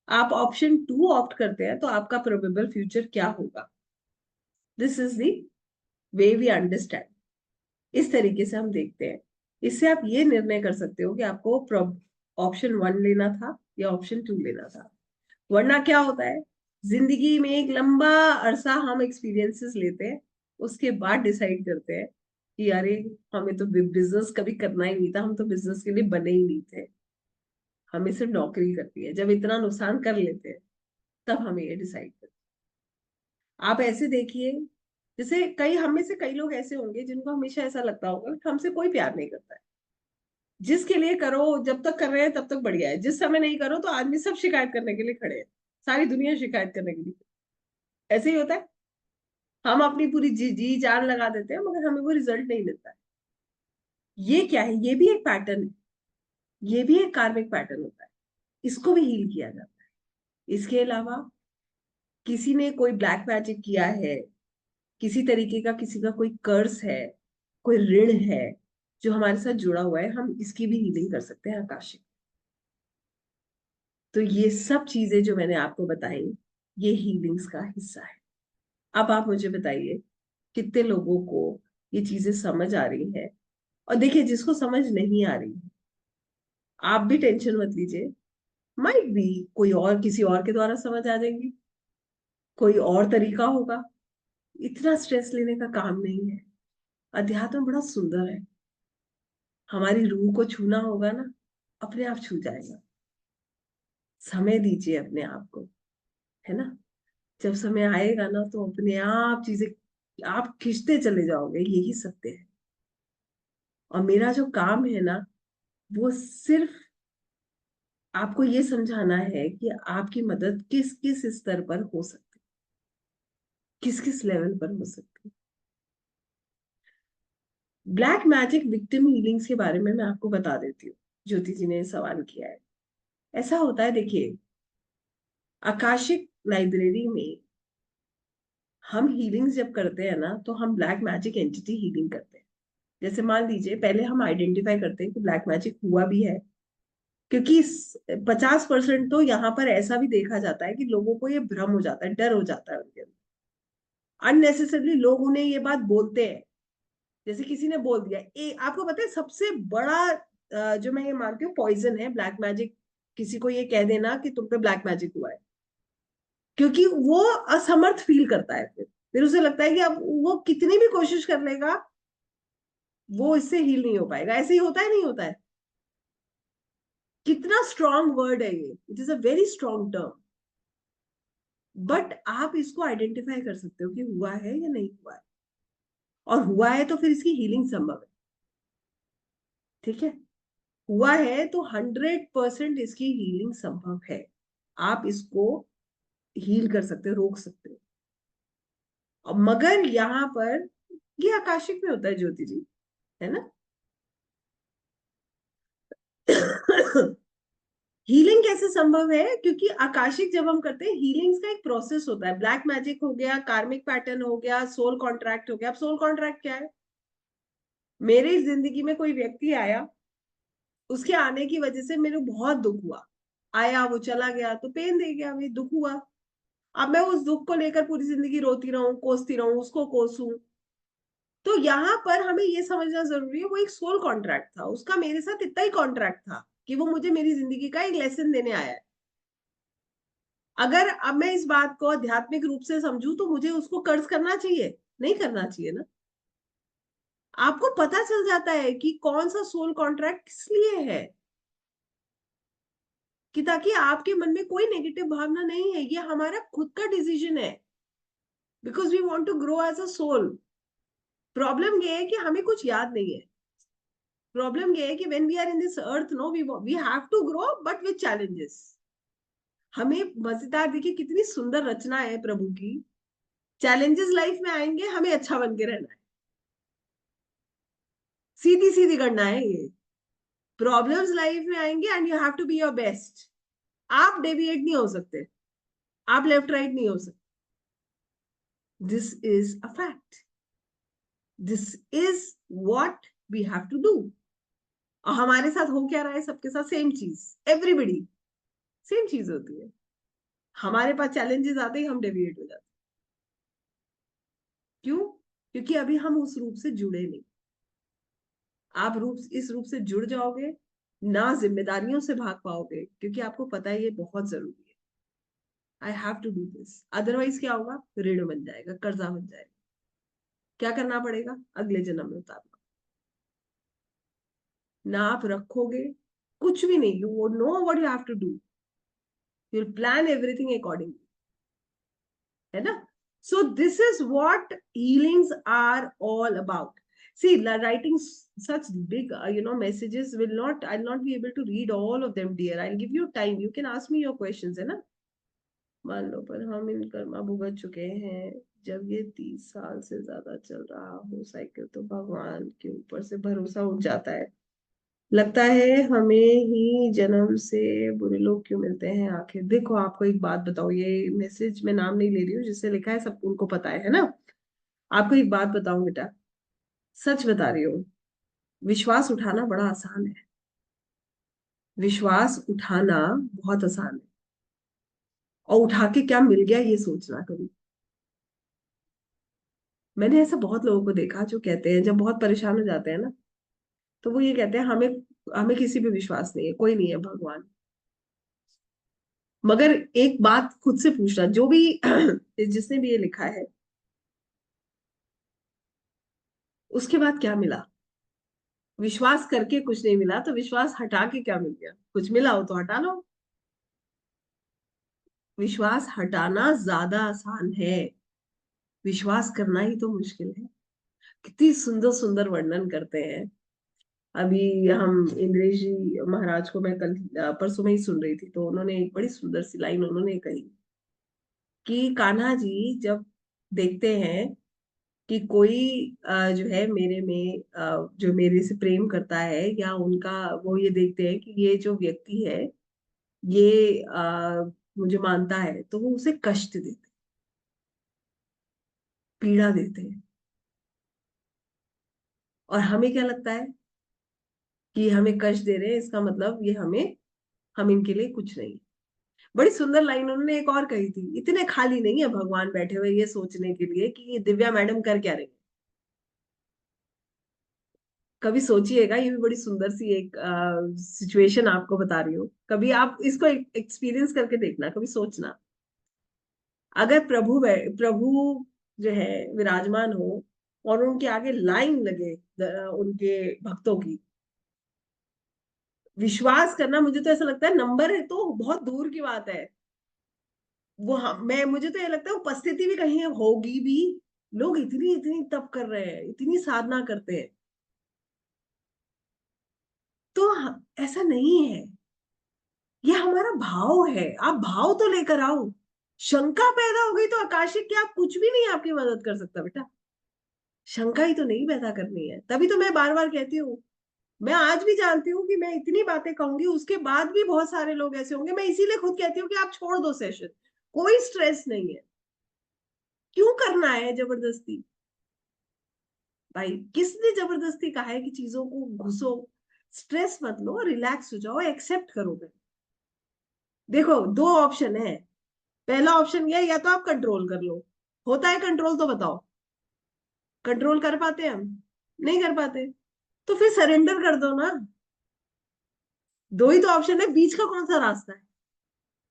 Speaker 1: आप ऑप्शन टू ऑप्ट करते हैं तो आपका प्रोबेबल फ्यूचर क्या होगा। This is the way we understand. इस तरीके से हम देखते हैं। इससे आप ये निर्णय कर सकते हो कि आपको ऑप्शन वन लेना था या ऑप्शन टू लेना था। वरना क्या होता है, जिंदगी में एक लंबा अरसा हम एक्सपीरियंसेस लेते हैं, उसके बाद डिसाइड करते हैं कि अरे हमें तो बिजनेस कभी करना ही नहीं था, हम तो बिजनेस के लिए बने ही नहीं थे, हमें सिर्फ नौकरी करती है। जब इतना नुकसान कर लेते हैं तब हमें ये डिसाइड करते हैं। आप ऐसे देखिए, जैसे कई हम में से कई लोग ऐसे होंगे जिनको हमेशा ऐसा लगता होगा कि हमसे कोई प्यार नहीं करता है। जिसके लिए करो, जब तक कर रहे हैं तब तक बढ़िया है, जिस समय नहीं करो तो आदमी सब शिकायत करने के लिए खड़े हैं, सारी दुनिया शिकायत करने के लिए। ऐसे ही होता है, हम अपनी पूरी जी जान लगा देते हैं मगर हमें वो रिजल्ट नहीं मिलता है। ये क्या है, ये भी एक पैटर्न है, ये भी एक कार्मिक पैटर्न होता है। इसको भी हील किया जाता है। इसके अलावा किसी ने कोई ब्लैक मैजिक किया है, किसी तरीके का किसी का कोई कर्ज है, कोई ऋण है जो हमारे साथ जुड़ा हुआ है, हम इसकी भी हीलिंग कर सकते हैं आकाशिक। तो ये सब चीजें जो मैंने आपको बताई, ये हीलिंग्स का हिस्सा है। अब आप मुझे बताइए कितने लोगों को ये चीजें समझ आ रही है। और देखिए, जिसको समझ नहीं आ रही है, आप भी टेंशन मत लीजिए, माइट बी कोई और किसी और के द्वारा समझ आ जाएंगी, कोई और तरीका होगा। इतना स्ट्रेस लेने का काम नहीं है। अध्यात्म बड़ा सुंदर है। हमारी रूह को छूना होगा ना, अपने आप छू जाएगा। समय दीजिए अपने आप को, है ना। जब समय आएगा ना तो अपने आप चीजें आप खींचते चले जाओगे, यही सत्य है। और मेरा जो काम है ना, वो सिर्फ आपको ये समझाना है कि आपकी मदद किस किस स्तर पर हो सकती है, किस किस लेवल पर हो सकती है। ब्लैक मैजिक विक्टिम हीलिंग्स के बारे में मैं आपको बता देती हूँ। ज्योति जी ने सवाल किया है। ऐसा होता है, देखिए, आकाशिक लाइब्रेरी में हम हीलिंग्स जब करते हैं ना, तो हम ब्लैक मैजिक एंटिटी हीलिंग करते हैं। जैसे मान लीजिए, पहले हम आइडेंटिफाई करते हैं कि ब्लैक मैजिक हुआ भी है, क्योंकि 50% तो यहाँ पर ऐसा भी देखा जाता है कि लोगों को ये भ्रम हो जाता है, डर हो जाता है उनके अंदर। अननेसेसरली लोग उन्हें ये बात बोलते हैं। जैसे किसी ने बोल दिया, आपको पता है सबसे बड़ा जो मैं ये मानती हूँ पॉइजन है ब्लैक मैजिक, किसी को ये कह देना कि तुम पे ब्लैक मैजिक हुआ है। क्योंकि वो असमर्थ फील करता है, फिर उसे लगता है कि अब वो कितनी भी कोशिश कर लेगा, वो इससे हील नहीं हो पाएगा। ऐसे ही होता है, नहीं होता है। कितना स्ट्रॉन्ग वर्ड है ये, it is a very strong term. But आप इसको आइडेंटिफाई कर सकते हो कि हुआ है या नहीं हुआ है। और हुआ है तो फिर इसकी हीलिंग संभव है। ठीक है, हुआ है तो 100% इसकी हीलिंग संभव है। आप इसको हील कर सकते हो, रोक सकते हो। और मगर यहाँ पर ये आकाशिक में होता है ज्योति जी, है ना। हीलिंग कैसे संभव है? क्योंकि आकाशिक जब हम करते हैं, हीलिंग्स का एक प्रोसेस होता है। ब्लैक मैजिक हो गया, कार्मिक पैटर्न हो गया, सोल कॉन्ट्रैक्ट हो गया। अब सोल कॉन्ट्रैक्ट क्या है? मेरी जिंदगी में कोई व्यक्ति आया, उसके आने की वजह से मेरे बहुत दुख हुआ। आया, वो चला गया तो पेन दे गया, भी दुख हुआ। अब मैं उस दुख को लेकर पूरी जिंदगी रोती रहूं, कोसती रहूं, उसको कोसूं। तो यहाँ पर हमें ये समझना जरूरी है, वो एक सोल कॉन्ट्रैक्ट था, उसका मेरे साथ इतना ही कॉन्ट्रैक्ट था कि वो मुझे मेरी जिंदगी का एक लेसन देने आया है। अगर अब मैं इस बात को आध्यात्मिक रूप से समझूं तो मुझे उसको कर्ज करना चाहिए? नहीं करना चाहिए ना। आपको पता चल जाता है कि कौन सा सोल कॉन्ट्रैक्ट किस लिए है, कि ताकि आपके मन में कोई नेगेटिव भावना नहीं है, ये हमारा खुद का डिसीजन है। Because we want to grow as a soul. Problem ये है कि हमें कुछ याद नहीं है। प्रॉब्लम ये है कि when we are in this earth, no, we have to grow but with challenges. हमें मजेदार, देखिए कितनी सुंदर रचना है प्रभु की। चैलेंजेस लाइफ में आएंगे, हमें अच्छा बन के रहना है। सीधी सीधी करना है ये। प्रॉब्लम्स लाइफ में आएंगे and you have to be your best. आप डेविएट नहीं हो सकते, आप लेफ्ट राइट नहीं हो सकते। This is a fact, this is what we have to do. और हमारे साथ हो क्या रहा है? सबके साथ सेम चीज, एवरीबडी सेम चीज होती है। हमारे पास चैलेंजेस आते ही हम डेविएट हो जाते हैं। क्यों? क्योंकि अभी हम उस रूप से जुड़े नहीं। आप इस रूप से जुड़ जाओगे ना, जिम्मेदारियों से भाग पाओगे, क्योंकि आपको पता है ये बहुत जरूरी है। I have to do this, otherwise क्या होगा? ऋण बन जाएगा, कर्जा बन जाएगा। क्या करना पड़ेगा? अगले जन्म में उतारना। ना आप रखोगे, कुछ भी नहीं। You know what you have to do, you will plan everything accordingly, है ना। So this is what healings are all about. See, writing such big messages will not, I'll not be able to read all of them, dear. I'll give you time, you can ask me your questions, है ना। मान लो, पर हम इन कर्मा भुगत चुके हैं। जब ये 30 साल से ज्यादा चल रहा हो साइकिल, तो भगवान के ऊपर से भरोसा उठ जाता है। लगता है हमें ही जन्म से बुरे लोग क्यों मिलते हैं आखिर। देखो आपको एक बात बताओ, ये मैसेज में नाम नहीं ले रही हूँ, जिससे लिखा है सब उनको पता है ना। आपको एक बात बताऊं बेटा, सच बता रही हूँ, विश्वास उठाना बड़ा आसान है। विश्वास उठाना बहुत आसान है, और उठा के क्या मिल गया ये सोचना कभी। मैंने ऐसा बहुत लोगों को देखा जो कहते हैं, जब बहुत परेशान हो जाते हैं ना, तो वो ये कहते हैं हमें हमें किसी पे विश्वास नहीं है, कोई नहीं है भगवान। मगर एक बात खुद से पूछना, जो भी जिसने भी ये लिखा है, उसके बाद क्या मिला। विश्वास करके कुछ नहीं मिला, तो विश्वास हटा के क्या मिल गया। कुछ मिला हो तो हटा लो। विश्वास हटाना ज्यादा आसान है, विश्वास करना ही तो मुश्किल है। कितनी सुंदर सुंदर वर्णन करते हैं। अभी हम इंद्रेश जी महाराज को मैं कल परसों में ही सुन रही थी, तो उन्होंने एक बड़ी सुंदर सी लाइन उन्होंने कही कि कान्हा जी जब देखते हैं कि कोई जो है मेरे में जो मेरे से प्रेम करता है, या उनका वो ये देखते हैं कि ये जो व्यक्ति है ये मुझे मानता है, तो वो उसे कष्ट देते, पीड़ा देते हैं। और हमें क्या लगता है कि हमें कष्ट दे रहे हैं, इसका मतलब ये हमें, हम इनके लिए कुछ नहीं। बड़ी सुंदर लाइन उन्होंने एक और कही थी, इतने खाली नहीं है भगवान बैठे हुए ये सोचने के लिए कि ये दिव्या मैडम कर क्या रही है। कभी सोचिएगा, ये भी बड़ी सुंदर सी एक सिचुएशन आपको बता रही हूँ, कभी आप इसको एक्सपीरियंस करके देखना, कभी सोचना। अगर प्रभु जो है विराजमान हो, और उनके आगे लाइन लगे उनके भक्तों की, विश्वास करना, मुझे तो ऐसा लगता है नंबर है तो बहुत दूर की बात है। वो मैं मुझे तो ये लगता है उपस्थिति भी कहीं होगी भी। लोग इतनी इतनी तप कर रहे हैं, इतनी साधना करते हैं, तो ऐसा नहीं है। ये हमारा भाव है, आप भाव तो लेकर आओ। शंका पैदा हो गई तो आकाशिक क्या, कुछ भी नहीं आपकी मदद कर सकता बेटा। शंका ही तो नहीं पैदा करनी है, तभी तो मैं बार बार कहती हूँ। मैं आज भी जानती हूँ कि मैं इतनी बातें कहूंगी, उसके बाद भी बहुत सारे लोग ऐसे होंगे, मैं इसीलिए खुद कहती हूँ कि आप छोड़ दो सेशन। कोई स्ट्रेस नहीं है, क्यों करना है जबरदस्ती। भाई किसने जबरदस्ती कहा है कि चीजों को घुसो। स्ट्रेस मत लो, रिलैक्स हो जाओ, एक्सेप्ट करो। देखो दो ऑप्शन है। पहला ऑप्शन ये है, या तो आप कंट्रोल कर लो। होता है कंट्रोल तो बताओ, कंट्रोल कर पाते हैं हम? नहीं कर पाते। तो फिर सरेंडर कर दो ना। दो ही तो ऑप्शन है, बीच का कौन सा रास्ता है।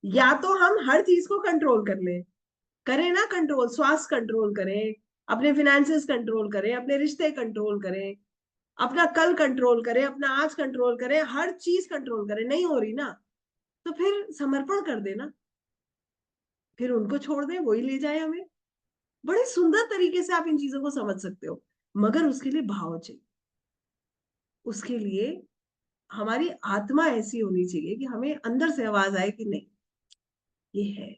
Speaker 1: या तो हम हर चीज को कंट्रोल कर लें, करें ना कंट्रोल, स्वास्थ्य कंट्रोल करें, अपने फिनेंसेस कंट्रोल करें, अपने रिश्ते कंट्रोल करें, अपना कल कंट्रोल करें, अपना आज कंट्रोल करें, हर चीज कंट्रोल करें, नहीं हो रही ना, तो फिर समर्पण कर देना, फिर उनको छोड़ दें, वही ले जाए हमें। बड़े सुंदर तरीके से आप इन चीजों को समझ सकते हो, मगर उसके लिए भाव चाहिए। उसके लिए हमारी आत्मा ऐसी होनी चाहिए कि हमें अंदर से आवाज आए कि नहीं, ये है।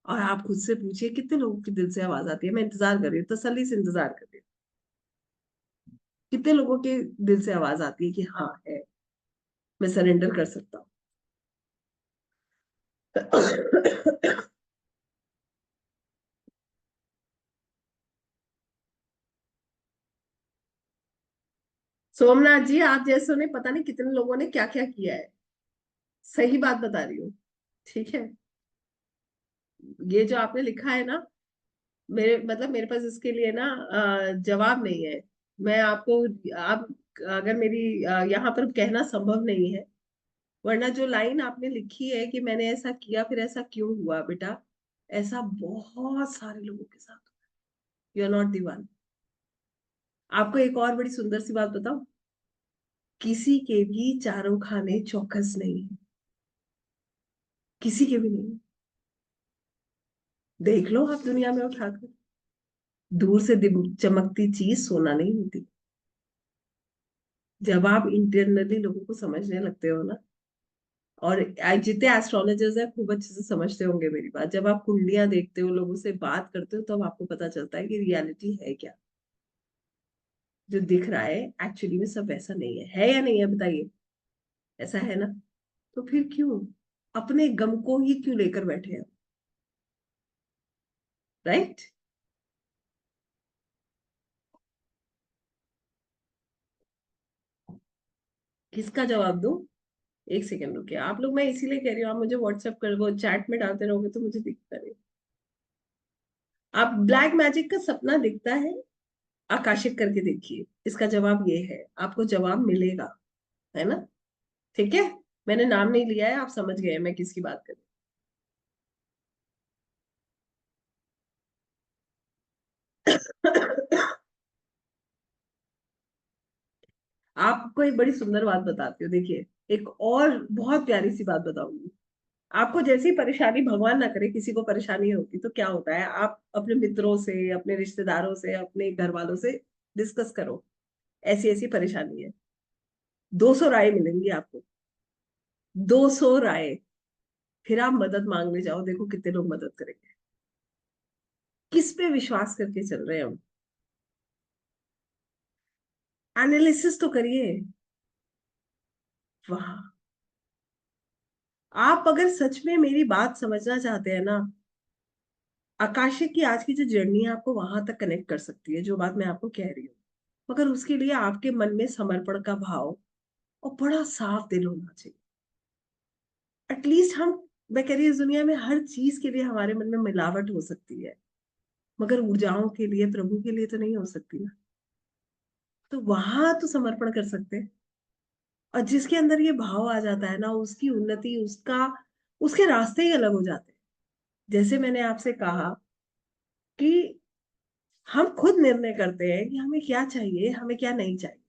Speaker 1: और आप खुद से पूछिए कितने लोगों के दिल से आवाज आती है, मैं इंतजार कर रही हूँ, तसल्ली से इंतजार कर रही हूँ। कितने लोगों के दिल से आवाज आती है कि हाँ है, मैं सरेंडर कर सकता हूँ। सोमनाथ जी, आप जैसों ने पता नहीं कितने लोगों ने क्या क्या किया है। सही बात बता रही हूँ, ठीक है। ये जो आपने लिखा है ना, मेरे मतलब मेरे पास इसके लिए ना जवाब नहीं है। मैं आपको, आप अगर मेरी यहाँ पर कहना संभव नहीं है, वरना जो लाइन आपने लिखी है कि मैंने ऐसा किया फिर ऐसा क्यों हुआ, बेटा ऐसा बहुत सारे लोगों के साथ। You are not the one. आपको एक और बड़ी सुंदर सी बात बताऊं, किसी के भी चारों खाने चौकस नहीं है, किसी के भी नहीं। देख लो आप दुनिया में उठाकर, दूर से चमकती चीज सोना नहीं होती। जब आप इंटरनली लोगों को समझने लगते हो ना, और जितने एस्ट्रोलॉजर्स हैं खूब अच्छे से समझते होंगे मेरी बात, जब आप कुंडलियां देखते हो, लोगों से बात करते हो, तब आपको पता चलता है कि रियलिटी है क्या। जो दिख रहा है एक्चुअली में सब वैसा नहीं है या नहीं है, बताइए? ऐसा है ना? तो फिर क्यों अपने गम को ही क्यों लेकर बैठे हैं? राइट? किसका जवाब दूं? एक सेकंड रुकिए, आप लोग, मैं इसीलिए कह रही हूँ, आप मुझे व्हाट्सएप कर, वो चैट में डालते रहोगे तो मुझे दिखता नहीं। आप ब्लैक मैजिक का सपना दिखता है, आकाशित करके देखिए, इसका जवाब ये है, आपको जवाब मिलेगा। है ना? ठीक है। मैंने नाम नहीं लिया है, आप समझ गए मैं किसकी बात कर रही हूँ। आपको एक बड़ी सुंदर बात बताती हूँ, देखिए, एक और बहुत प्यारी सी बात बताऊंगी। आपको जैसी परेशानी, भगवान ना करे किसी को परेशानी होती, तो क्या होता है, आप अपने मित्रों से, अपने रिश्तेदारों से, अपने घर वालों से डिस्कस करो, ऐसी ऐसी परेशानी है। 200 राय मिलेंगी आपको, 200 राय। फिर आप मदद मांगने जाओ, देखो कितने लोग मदद करेंगे। किस पे विश्वास करके चल रहे हैं हम? एनालिसिस तो करिए वहां। आप अगर सच में मेरी बात समझना चाहते हैं ना, आकाश की आज की जो जर्नी है आपको वहां तक कनेक्ट कर सकती है, जो बात मैं आपको कह रही हूँ। मगर उसके लिए आपके मन में समर्पण का भाव और बड़ा साफ दिल होना चाहिए। एटलीस्ट हम, मैं कह रही हूँ, इस दुनिया में हर चीज के लिए हमारे मन में मिलावट हो सकती है, मगर ऊर्जाओं के लिए, प्रभु के लिए तो नहीं हो सकती ना। तो वहां तो समर्पण कर सकते हैं। और जिसके अंदर ये भाव आ जाता है ना, उसकी उन्नति, उसका, उसके रास्ते ही अलग हो जाते हैं। जैसे मैंने आपसे कहा कि हम खुद निर्णय करते हैं कि हमें क्या चाहिए, हमें क्या नहीं चाहिए।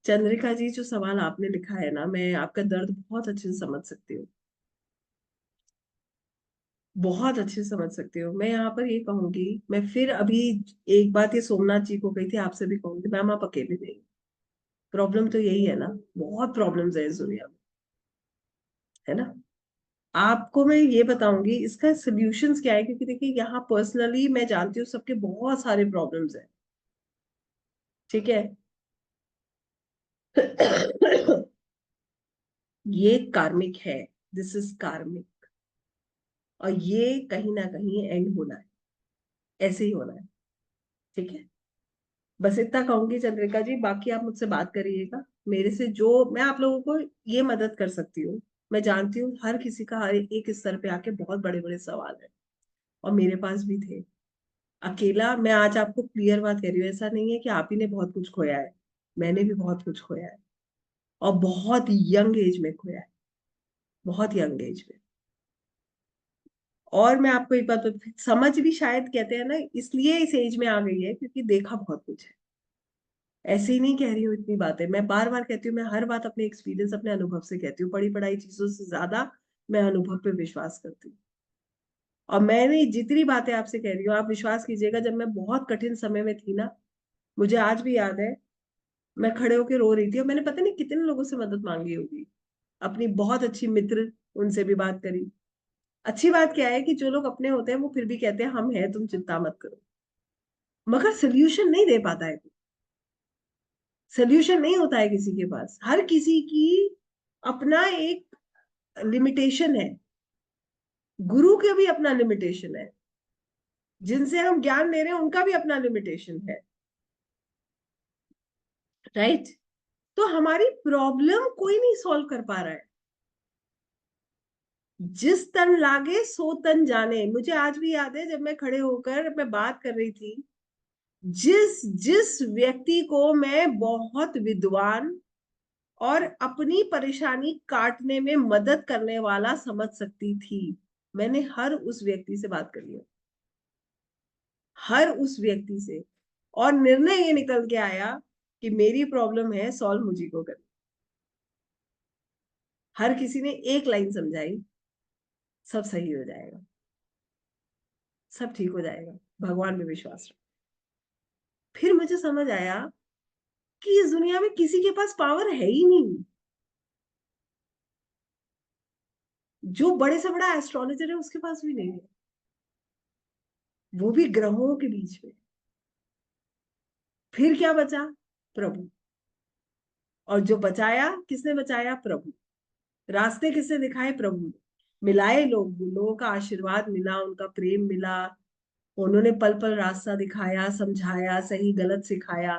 Speaker 1: चंद्रिका जी, जो सवाल आपने लिखा है ना, मैं आपका दर्द बहुत अच्छे से समझ सकती हूँ, बहुत अच्छे से समझ सकती हूँ। मैं यहाँ पर ये कहूंगी, मैं फिर अभी एक बात ये सोमनाथ जी को कही थी, आपसे भी कहूंगी, मैम आप अकेले नहीं। प्रॉब्लम तो यही है ना, बहुत प्रॉब्लम्स है इस दुनिया में। है ना? आपको मैं ये बताऊंगी इसका सोल्यूशंस क्या है, क्योंकि देखिए यहाँ पर्सनली मैं जानती हूँ सबके बहुत सारे प्रॉब्लम्स हैं। ठीक है। ये कार्मिक है, दिस इज कार्मिक, और ये कहीं ना कहीं एंड होना है, ऐसे ही होना है। ठीक है। बस इतना कहूंगी चंद्रिका जी, बाकी आप मुझसे बात करिएगा। मेरे से जो मैं आप लोगों को ये मदद कर सकती हूँ, मैं जानती हूँ हर किसी का हर एक स्तर पे आके बहुत बड़े बड़े सवाल है, और मेरे पास भी थे। अकेला, मैं आज आपको क्लियर बात कह रही हूँ, ऐसा नहीं है कि आप ही ने बहुत कुछ खोया है, मैंने भी बहुत कुछ खोया है, और बहुत यंग एज में खोया है, बहुत यंग एज में। और मैं आपको एक बात समझ भी शायद कहते हैं ना, इसलिए इस एज में आ गई है क्योंकि देखा बहुत कुछ है। ऐसे ही नहीं कह रही हूँ इतनी बातें, मैं बार बार कहती हूँ, मैं हर बात अपने एक्सपीरियंस, अपने अनुभव से कहती हूँ, पढ़ी पढ़ाई चीजों से ज्यादा मैं अनुभव पे विश्वास करती हूँ। और मैंने जितनी बातें आपसे कह रही हूँ, आप विश्वास कीजिएगा, जब मैं बहुत कठिन समय में थी ना, मुझे आज भी याद है, मैं खड़े होके रो रही थी, और मैंने पता नहीं कितने लोगों से मदद मांगी होगी। अपनी बहुत अच्छी मित्र, उनसे भी बात करी। अच्छी बात क्या है कि जो लोग अपने होते हैं वो फिर भी कहते हैं हम हैं, तुम चिंता मत करो, मगर सोल्यूशन नहीं दे पाता है। सोल्यूशन नहीं होता है किसी के पास, हर किसी की अपना एक लिमिटेशन है। गुरु के भी अपना लिमिटेशन है, जिनसे हम ज्ञान ले रहे हैं उनका भी अपना लिमिटेशन है। राइट? तो हमारी प्रॉब्लम कोई नहीं सॉल्व कर पा रहा है। जिस तन लागे सो तन जाने, मुझे आज भी याद है जब मैं खड़े होकर मैं बात कर रही थी, जिस जिस व्यक्ति को मैं बहुत विद्वान और अपनी परेशानी काटने में मदद करने वाला समझ सकती थी, मैंने हर उस व्यक्ति से बात कर लिया, हर उस व्यक्ति से। और निर्णय ये निकल के आया कि मेरी प्रॉब्लम है सॉल्व मुझी को करनी। हर किसी ने एक लाइन समझाई, सब सही हो जाएगा, सब ठीक हो जाएगा, भगवान में विश्वास रखो। फिर मुझे समझ आया कि इस दुनिया में किसी के पास पावर है ही नहीं। जो बड़े से बड़ा एस्ट्रोलॉजर है उसके पास भी नहीं है, वो भी ग्रहों के बीच में। फिर क्या बचा? प्रभु। और जो बचाया, किसने बचाया? प्रभु। रास्ते किसने दिखाए? प्रभु ने। मिलाए लोगों का आशीर्वाद मिला, उनका प्रेम मिला, उन्होंने पल पल रास्ता दिखाया, समझाया, सही गलत सिखाया।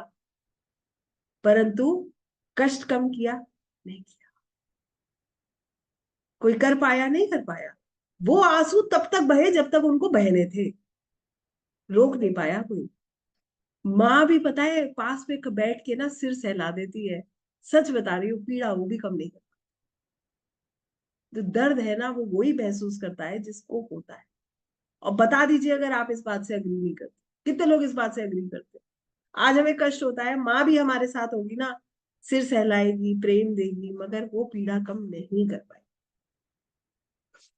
Speaker 1: परंतु कष्ट कम किया? नहीं किया। कोई कर पाया? नहीं कर पाया। वो आंसू तब तक बहे जब तक उनको बहने थे, रोक नहीं पाया कोई। माँ भी पता है पास में बैठ के ना सिर सहला देती है। सच बता रही हूँ, पीड़ा वो भी कम नहीं करती। जो दर्द है ना वो वही महसूस करता है जिसको होता है। और बता दीजिए अगर आप इस बात से एग्री नहीं करते, कितने लोग इस बात से एग्री करते हैं? आज हमें कष्ट होता है, माँ भी हमारे साथ होगी ना, सिर सहलाएगी, प्रेम देगी, मगर वो पीड़ा कम नहीं कर पाएगी।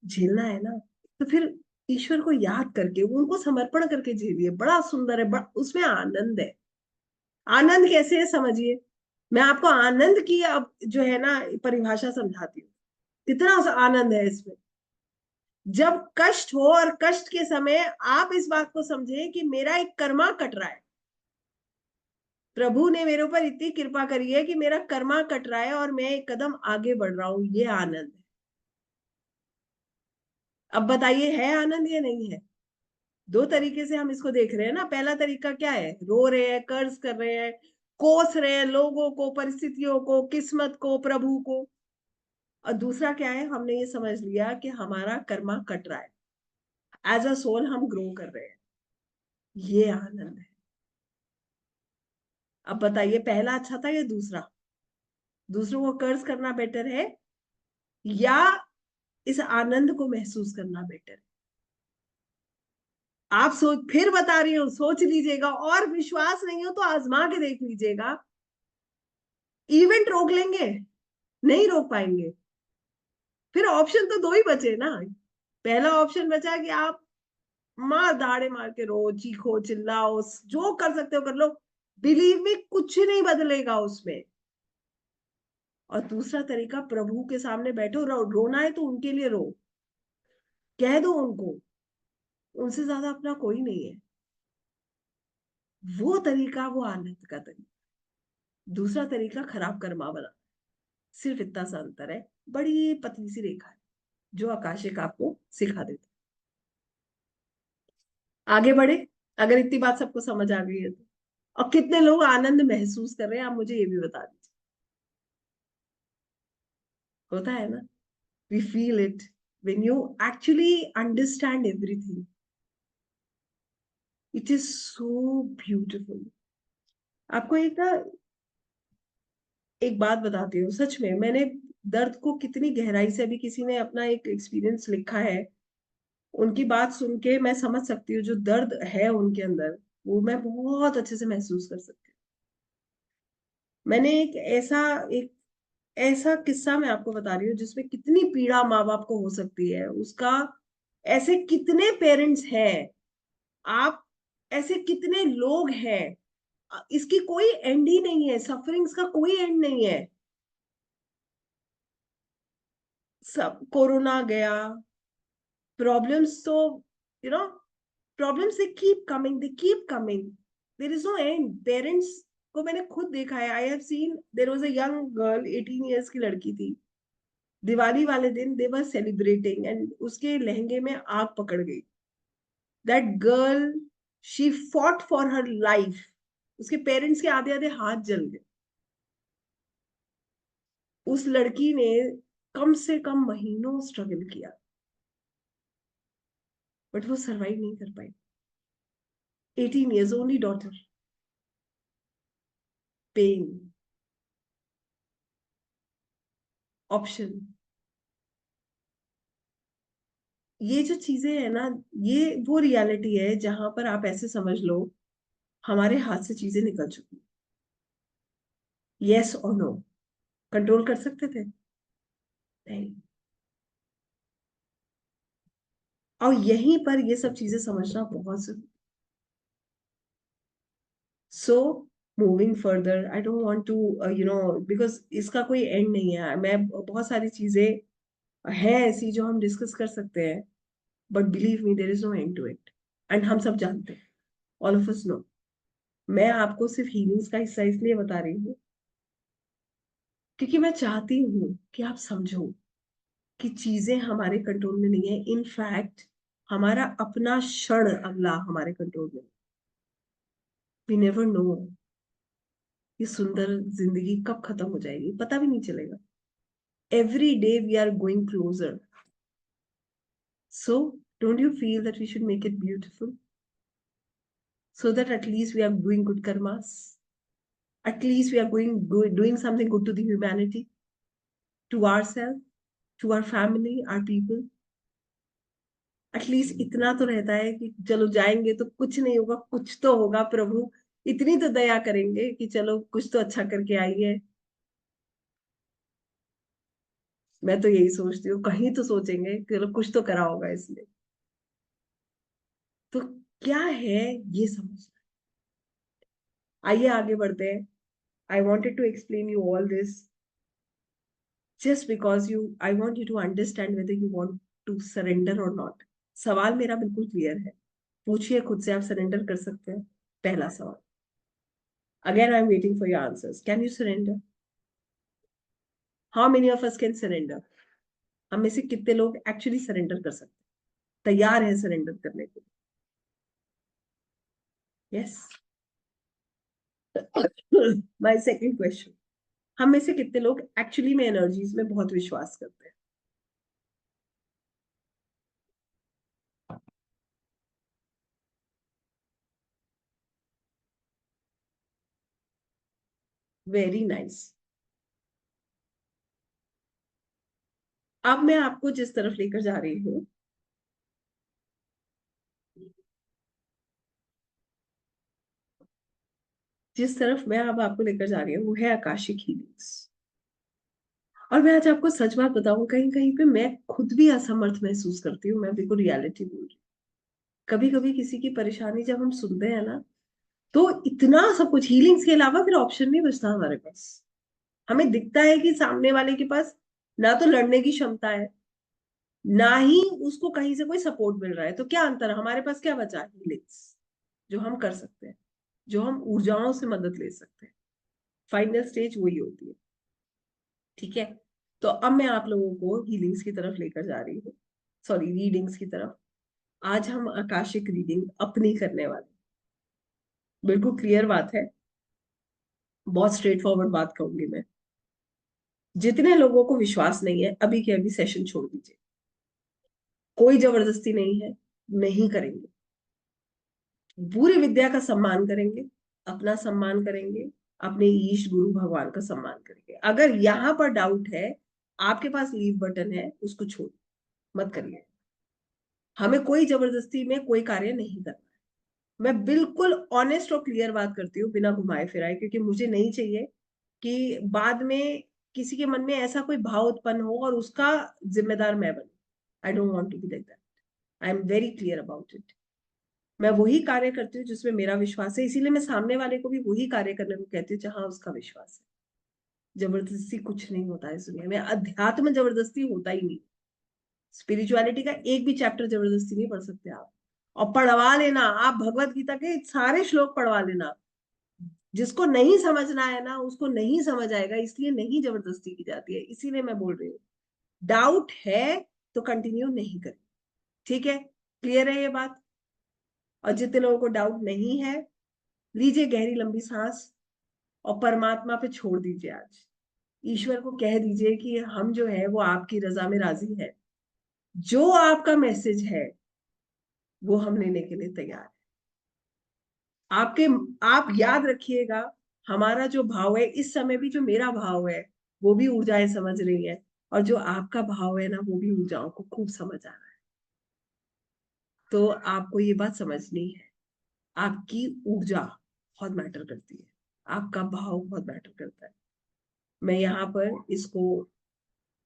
Speaker 1: झेलना है ना, तो फिर ईश्वर को याद करके, उनको समर्पण करके झेलिए। बड़ा सुंदर है, बड़ा उसमें आनंद है। आनंद कैसे है समझिए। मैं आपको आनंद की अब जो है ना परिभाषा समझाती हूँ। कितना आनंद है इसमें। जब कष्ट हो और कष्ट के समय आप इस बात को समझे कि मेरा एक कर्मा कट रहा है, प्रभु ने मेरे ऊपर इतनी कृपा करी है कि मेरा कर्मा कट रहा है और मैं एक कदम आगे बढ़ रहा हूं, ये आनंद है। अब बताइए, है आनंद या नहीं है? दो तरीके से हम इसको देख रहे हैं ना। पहला तरीका क्या है? रो रहे हैं, कर्ज कर रहे हैं, कोस रहे हैं लोगों को, परिस्थितियों को, किस्मत को, प्रभु को। और दूसरा क्या है? हमने ये समझ लिया कि हमारा कर्मा कट रहा है, एज अ सोल हम ग्रो कर रहे हैं, ये आनंद है। अब बताइए, पहला अच्छा था या दूसरा? दूसरों को कर्ज करना बेटर है या इस आनंद को महसूस करना बेटर है? आप सोच, फिर बता रही हूँ, सोच लीजिएगा, और विश्वास नहीं हो तो आजमा के देख लीजिएगा। इवेंट रोक लेंगे? नहीं रोक पाएंगे। फिर ऑप्शन तो दो ही बचे ना। पहला ऑप्शन बचा कि आप मार दाड़े मार के रो, चीखो, चिल्लाओ, जो कर सकते हो कर लो। बिलीव में कुछ नहीं बदलेगा उसमें। और दूसरा तरीका, प्रभु के सामने बैठो, रोना है तो उनके लिए रो, कह दो उनको, उनसे ज्यादा अपना कोई नहीं है। वो तरीका, वो आनंद का तरीका। दूसरा तरीका खराब कर्मा वाला। सिर्फ इतना सा अंतर है, बड़ी पतली सी रेखा है जो आकाशिक आपको सिखा देता है। आगे बढ़े, अगर इतनी बात सबको समझ आ गई है तो। और कितने लोग आनंद महसूस कर रहे हैं आप मुझे ये भी बता दीजिए। होता है ना, we feel it when you actually understand everything. It is so beautiful. आपको एक ना एक बात बताती हूँ, सच में मैंने दर्द को कितनी गहराई से, अभी किसी ने अपना एक एक्सपीरियंस लिखा है, उनकी बात सुन के मैं समझ सकती हूँ जो दर्द है उनके अंदर, वो मैं बहुत अच्छे से महसूस कर सकती हूँ। मैंने एक ऐसा किस्सा मैं आपको बता रही हूँ जिसमें कितनी पीड़ा माँ बाप को हो सकती है उसका। ऐसे कितने पेरेंट्स हैं, आप, ऐसे कितने लोग हैं, इसकी कोई एंड ही नहीं है, सफरिंग्स का कोई एंड नहीं है। सब कोरोना गया, प्रॉब्लम्स तो, you know, problems they keep coming, they keep coming, there is no end. Parents को मैंने खुद देखा है, I have seen, there was a young girl, 18 years की लड़की थी। दिवाली वाले दिन दे वर सेलिब्रेटिंग एंड उसके लहंगे में आग पकड़ गई। That girl, she fought for her life. उसके पेरेंट्स के आधे आधे हाथ जल गए। उस लड़की ने कम से कम महीनों स्ट्रगल किया, बट वो सरवाइव नहीं कर पाई। 18 years, only daughter, pain, option. ये जो चीजें है ना, ये वो रियलिटी है जहां पर आप ऐसे समझ लो हमारे हाथ से चीजें निकल चुकी। यस और नो, कंट्रोल कर सकते थे? नहीं। और यहीं पर ये सब चीजें समझना बहुत जरूरी। So moving further, I don't want to because इसका कोई एंड नहीं है। मैं बहुत सारी चीजें है ऐसी जो हम डिस्कस कर सकते हैं, but believe me there is no end to it. And हम सब जानते हैं, ऑल ऑफ अस नो। मैं आपको सिर्फ हीलिंग्स का हिस्सा इसलिए बता रही हूँ क्योंकि मैं चाहती हूँ कि आप समझो कि चीजें हमारे कंट्रोल में नहीं है। इनफैक्ट हमारा अपना क्षण अगला हमारे कंट्रोल में। वी नेवर नो ये सुंदर जिंदगी कब खत्म हो जाएगी, पता भी नहीं चलेगा। Every day we are going closer. So don't you feel that we should make it beautiful, so that at least we are doing good karmas, at least we are doing something good to the humanity, to ourselves, to our family, our people. At least इतना तो रहता है कि चलो जाएंगे तो कुछ नहीं होगा, कुछ तो होगा, प्रभु इतनी तो दया करेंगे कि चलो कुछ तो अच्छा करके आई है। मैं तो यही सोचती हूँ, कहीं तो सोचेंगे कि चलो कुछ तो करा होगा इसने। तो क्या है ये समझ। आइए आगे बढ़ते हैं। I wanted to explain you all this just because you I want you to understand whether you want to surrender or not। सवाल मेरा बिल्कुल क्लियर है, पूछिए खुद से, आप सरेंडर कर सकते हैं? पहला सवाल। Again I am waiting for your answers. Can you surrender? How many of us can surrender? हम में से कितने लोग एक्चुअली सरेंडर कर सकते हैं, तैयार है सरेंडर करने के लिए? यस। माय सेकंड क्वेश्चन, हम में से कितने लोग एक्चुअली में एनर्जीज में बहुत विश्वास करते हैं? Very nice. अब मैं आपको जिस तरफ लेकर जा रही हूँ, जिस तरफ मैं अब आपको लेकर जा रही हूँ वो है आकाशिक हीलिंग्स। और मैं आज आपको सच बात बताऊं, कहीं कहीं पे मैं खुद भी असमर्थ महसूस करती हूँ। मैं बिल्कुल रियलिटी बोल रही हूँ। कभी कभी किसी की परेशानी जब हम सुनते हैं ना, तो इतना सब कुछ हीलिंग्स के अलावा फिर ऑप्शन नहीं बचता हमारे पास। हमें दिखता है कि सामने वाले के पास ना तो लड़ने की क्षमता है, ना ही उसको कहीं से कोई सपोर्ट मिल रहा है। तो क्या अंतर है? हमारे पास क्या बचा? हीलिंग्स जो हम कर सकते हैं, जो हम ऊर्जाओं से मदद ले सकते हैं। फाइनल स्टेज वही होती है। ठीक है। तो अब मैं आप लोगों को हीलिंग्स की तरफ लेकर जा रही हूँ, सॉरी रीडिंग्स की तरफ। आज हम आकाशिक रीडिंग अपनी करने वाले। बिल्कुल क्लियर बात है, बहुत स्ट्रेट फॉरवर्ड बात कहूंगी मैं। जितने लोगों को विश्वास नहीं है, अभी के अभी सेशन छोड़ दीजिए। कोई जबरदस्ती नहीं है, नहीं करेंगे। पूरी विद्या का सम्मान करेंगे, अपना सम्मान करेंगे, अपने ईश गुरु भगवान का सम्मान करेंगे। अगर यहां पर डाउट है, आपके पास लीव बटन है, उसको छोड़ मत करिए। हमें कोई जबरदस्ती में कोई कार्य नहीं करना। मैं बिल्कुल ऑनेस्ट और क्लियर बात करती हूँ, बिना घुमाए फिराए, क्योंकि मुझे नहीं चाहिए कि बाद में किसी के मन में ऐसा कोई भाव उत्पन्न हो और उसका जिम्मेदार मैं बनूं। I don't want to be like that. I am very clear about it. मैं वही कार्य करती हूँ जिसमें मेरा विश्वास है, इसीलिए मैं सामने वाले को भी वही कार्य करने को कहती हूँ जहां उसका विश्वास है। जबरदस्ती कुछ नहीं होता है इस दुनिया में। अध्यात्म में जबरदस्ती होता ही नहीं। स्पिरिचुअलिटी का एक भी चैप्टर जबरदस्ती नहीं पढ़ सकते आप। और पढ़वा लेना, आप भगवत गीता के सारे श्लोक पढ़वा लेना। जिसको नहीं समझना है ना, उसको नहीं समझ आएगा, इसलिए नहीं जबरदस्ती की जाती है। इसीलिए मैं बोल रही हूँ, डाउट है तो कंटिन्यू नहीं करें। ठीक है, क्लियर है ये बात? और जितने लोगों को डाउट नहीं है, लीजिए गहरी लंबी सांस और परमात्मा पे छोड़ दीजिए। आज ईश्वर को कह दीजिए कि हम जो है वो आपकी रजा में राजी है। जो आपका मैसेज है वो हम लेने के लिए तैयार है। आपके आप याद रखिएगा, हमारा जो भाव है इस समय भी, जो मेरा भाव है वो भी ऊर्जाएं समझ रही है, और जो आपका भाव है ना वो भी ऊर्जाओं को खूब समझ आ रहा है। तो आपको ये बात समझनी है, आपकी ऊर्जा बहुत मैटर करती है, आपका भाव बहुत मैटर करता है। मैं यहाँ पर इसको